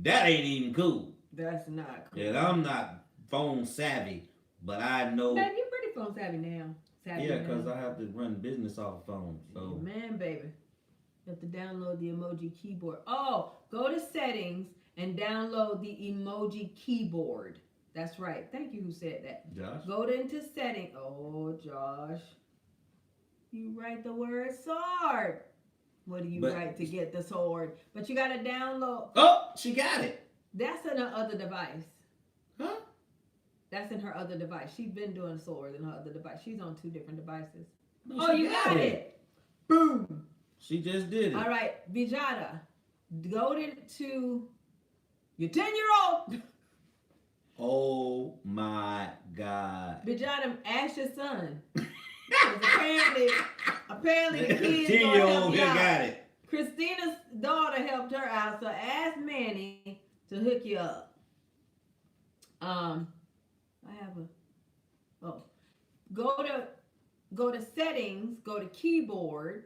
That ain't even cool. That's not cool. And I'm not phone savvy, but I know. Baby, you're pretty phone savvy now. Yeah, because I have to run business off a phone. So. Man, baby. You have to download the emoji keyboard. Oh, go to settings and download the emoji keyboard. That's right. Thank you who said that. Josh? Go into setting. Oh, Josh. You write the word sword. what do you write to get the sword? But you got to download. Oh, she got it. That's in her other device. Huh? That's in her other device. She's been doing swords in her other device. She's on 2 different devices. No, you got it. Boom. She just did it. All right, Vijada, go to your 10-year-old. Oh my God. Vijada, ask your son. Apparently the kids 10-year-old got it. Christina's daughter helped her out, so ask Manny to hook you up. Go to settings, go to keyboard.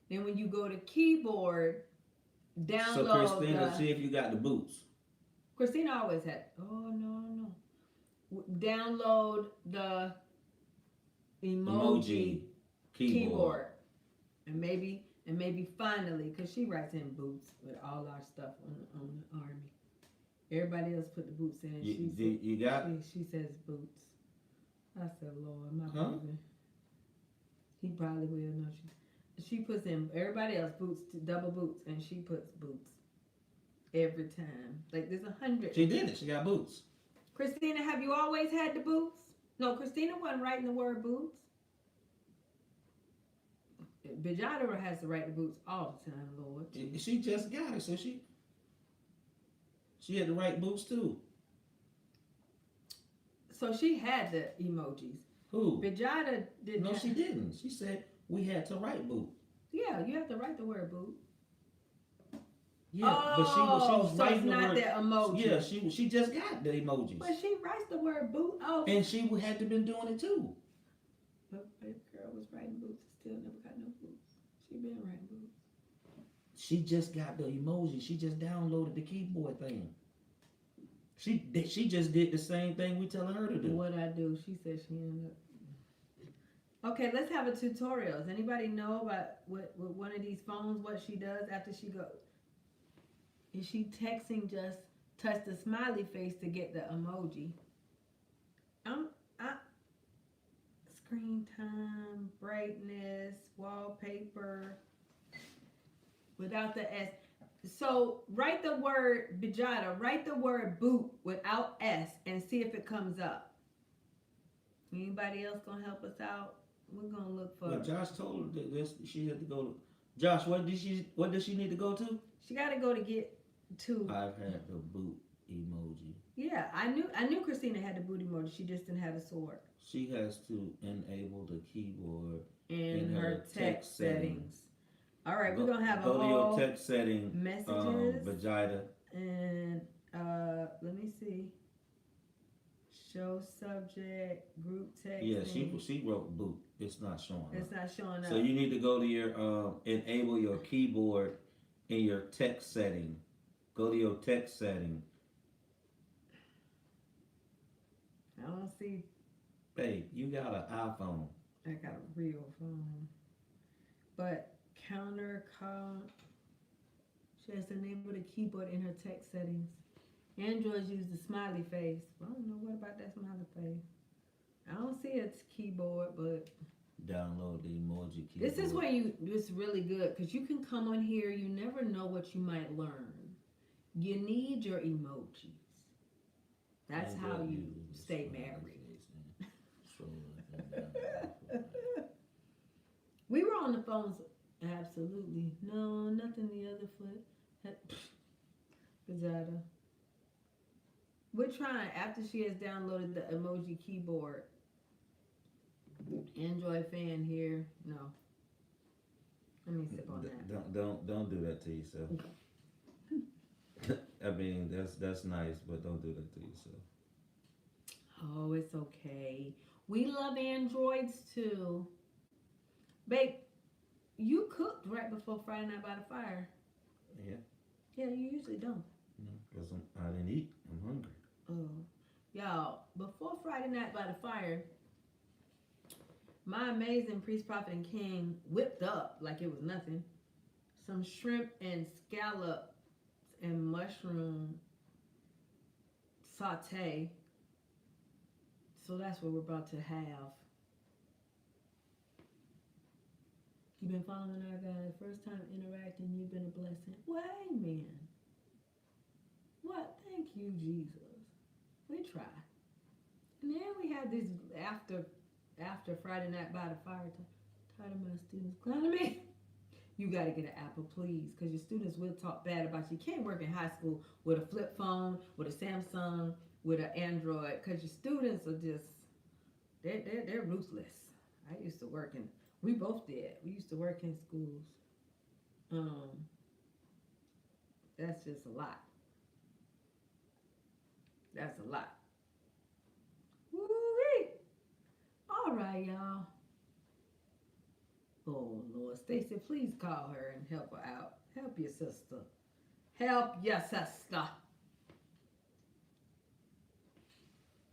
Then when you go to keyboard, download. So Christina, see if you got the boots. Christina always had. Oh no. Download the emoji keyboard. And maybe finally, because she writes in boots with all our stuff on the army. Everybody else put the boots in. She says boots. I said, Lord, my husband. He probably will know. She puts in everybody else boots, double boots, and she puts boots every time. Like there's 100. She did it. She got boots. Christina, have you always had the boots? No, Christina wasn't writing the word boots. Vijada has to write the boots all the time, Lord. She just got it, so she had to write boots too. So she had the emojis. Who? Vijada didn't. No, she didn't. She said we had to write boot. Yeah, you have to write the word boot. Yeah, but she was so writing it's the not word. the emoji. Yeah, she just got the emojis. But she writes the word boot. Oh. And she had to been doing it too. But baby girl was writing boots and still never got no boots. She been writing boots. She just got the emoji. She just downloaded the keyboard thing. She just did the same thing we telling her to do. What I do? She said she ended up. Okay, let's have a tutorial. Does anybody know about what one of these phones, what she does after she goes? Is she texting just touch the smiley face to get the emoji? Screen time, brightness, wallpaper, without the S. So write the word, Vijada, write the word boot without S and see if it comes up. Anybody else gonna help us out? We're gonna look for. Well, Josh told her that she had to go to. Josh, what does she need to go to? She got to go to get to. I've had the boot emoji. Yeah, I knew Christina had the boot emoji. She just didn't have a sword. She has to enable the keyboard in her text settings. All right, we're gonna have a whole whole to your text setting messages. Vagina. And let me see. Show subject, group text. Yeah, she wrote boot. It's not showing. It's not showing up. So you need to go to your enable your keyboard in your text setting. Go to your text setting. I don't see. Babe, you got an iPhone. I got a real phone. But counter count. She has to enable the keyboard in her text settings. Androids use the smiley face. I don't know what about that smiley face. I don't see its keyboard, but download the emoji keyboard. This is where it's really good because you can come on here. You never know what you might learn. You need your emojis. That's how you stay married. We were on the phones. Absolutely. No, nothing the other foot. Vajada. We're trying, after she has downloaded the emoji keyboard. Android fan here. No. Let me sip on that. Don't do that to yourself. I mean, that's nice, but don't do that to yourself. Oh, it's okay. We love androids too. Babe, you cooked right before Friday Night by the Fire. Yeah. Yeah, you usually don't. No, because I didn't eat. I'm hungry. Oh. Y'all, before Friday Night by the Fire, my amazing priest, prophet, and king whipped up like it was nothing. Some shrimp and scallops and mushroom saute. So that's what we're about to have. You've been following our guide. First time interacting, you've been a blessing. Well, amen. What? Thank you, Jesus. We try. And then we have this after Friday night by the fire. Tired of my students clowning me. You got to get an Apple, please, because your students will talk bad about you. You can't work in high school with a flip phone, with a Samsung, with an Android, because your students are just, they're ruthless. I used to work in, we both did. We used to work in schools. That's just a lot. That's a lot. Woo-wee. All right, y'all. Oh, Lord. Stacy, please call her and help her out. Help your sister. Help your sister.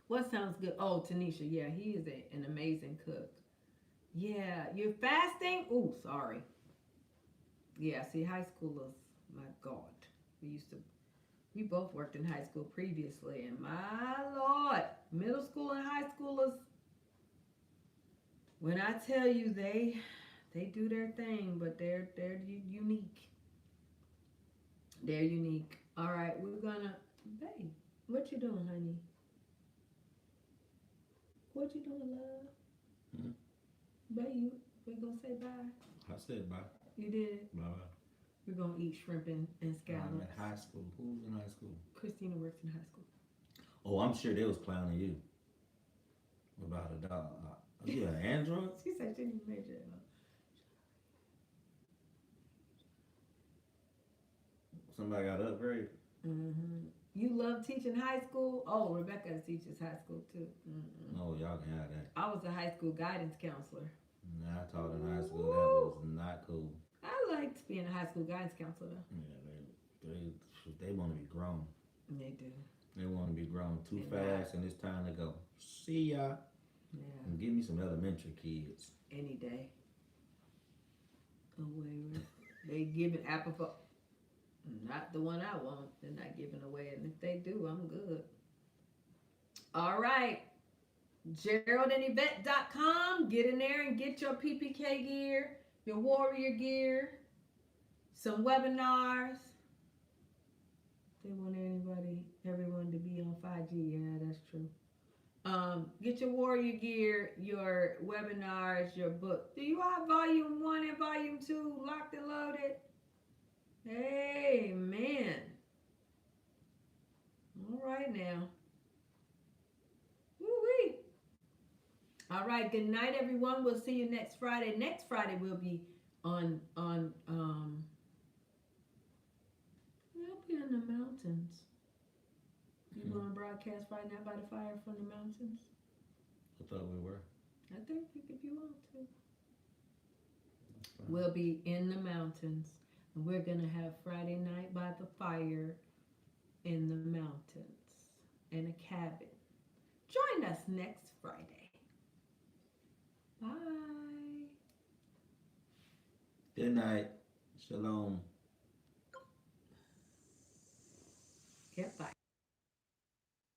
What sounds good? Oh, Tanisha. Yeah, he is an amazing cook. Yeah, you're fasting? Oh, sorry. Yeah, see, high schoolers, my God. We both worked in high school previously, and my Lord, middle school and high schoolers, when I tell you they do their thing, but they're unique. They're unique. All right, we're gonna, babe, what you doing, honey? What you doing, love? Babe, we gonna say bye? I said bye. You did? Bye. We're gonna eat shrimp and scallops. I'm in high school. Who's in high school? Christina works in high school. Oh, I'm sure they was clowning you about a dog. You an android? She said she didn't major. Somebody got upgraded. You love teaching high school? Oh, Rebecca teaches high school too. Oh, y'all can have that. I was a high school guidance counselor. Nah, I taught in high school. That was not cool. I liked being a high school guidance counselor. Yeah, they want to be grown. They do. They want to be grown too fast, and it's time to go. See ya. Yeah. And give me some elementary kids. Any day. Oh, wait. They giving apple for. Not the one I want. They're not giving away. And if they do, I'm good. All right. GeraldandYvette.com. Get in there and get your PPK gear, your warrior gear, some webinars. They want everyone to be on 5G. Yeah, that's true. Get your warrior gear, your webinars, your book. Do you have volume 1 and volume 2 locked and loaded? Amen. All right now. Woo-wee. All right, good night, everyone. We'll see you next Friday. Next Friday we'll be on we'll be in the mountains. You want to broadcast Friday Night by the Fire from the mountains? I thought we were. I think if you want to. We'll be in the mountains. And we're going to have Friday Night by the Fire in the mountains in a cabin. Join us next Friday. Bye. Good night. Shalom. Yep, bye.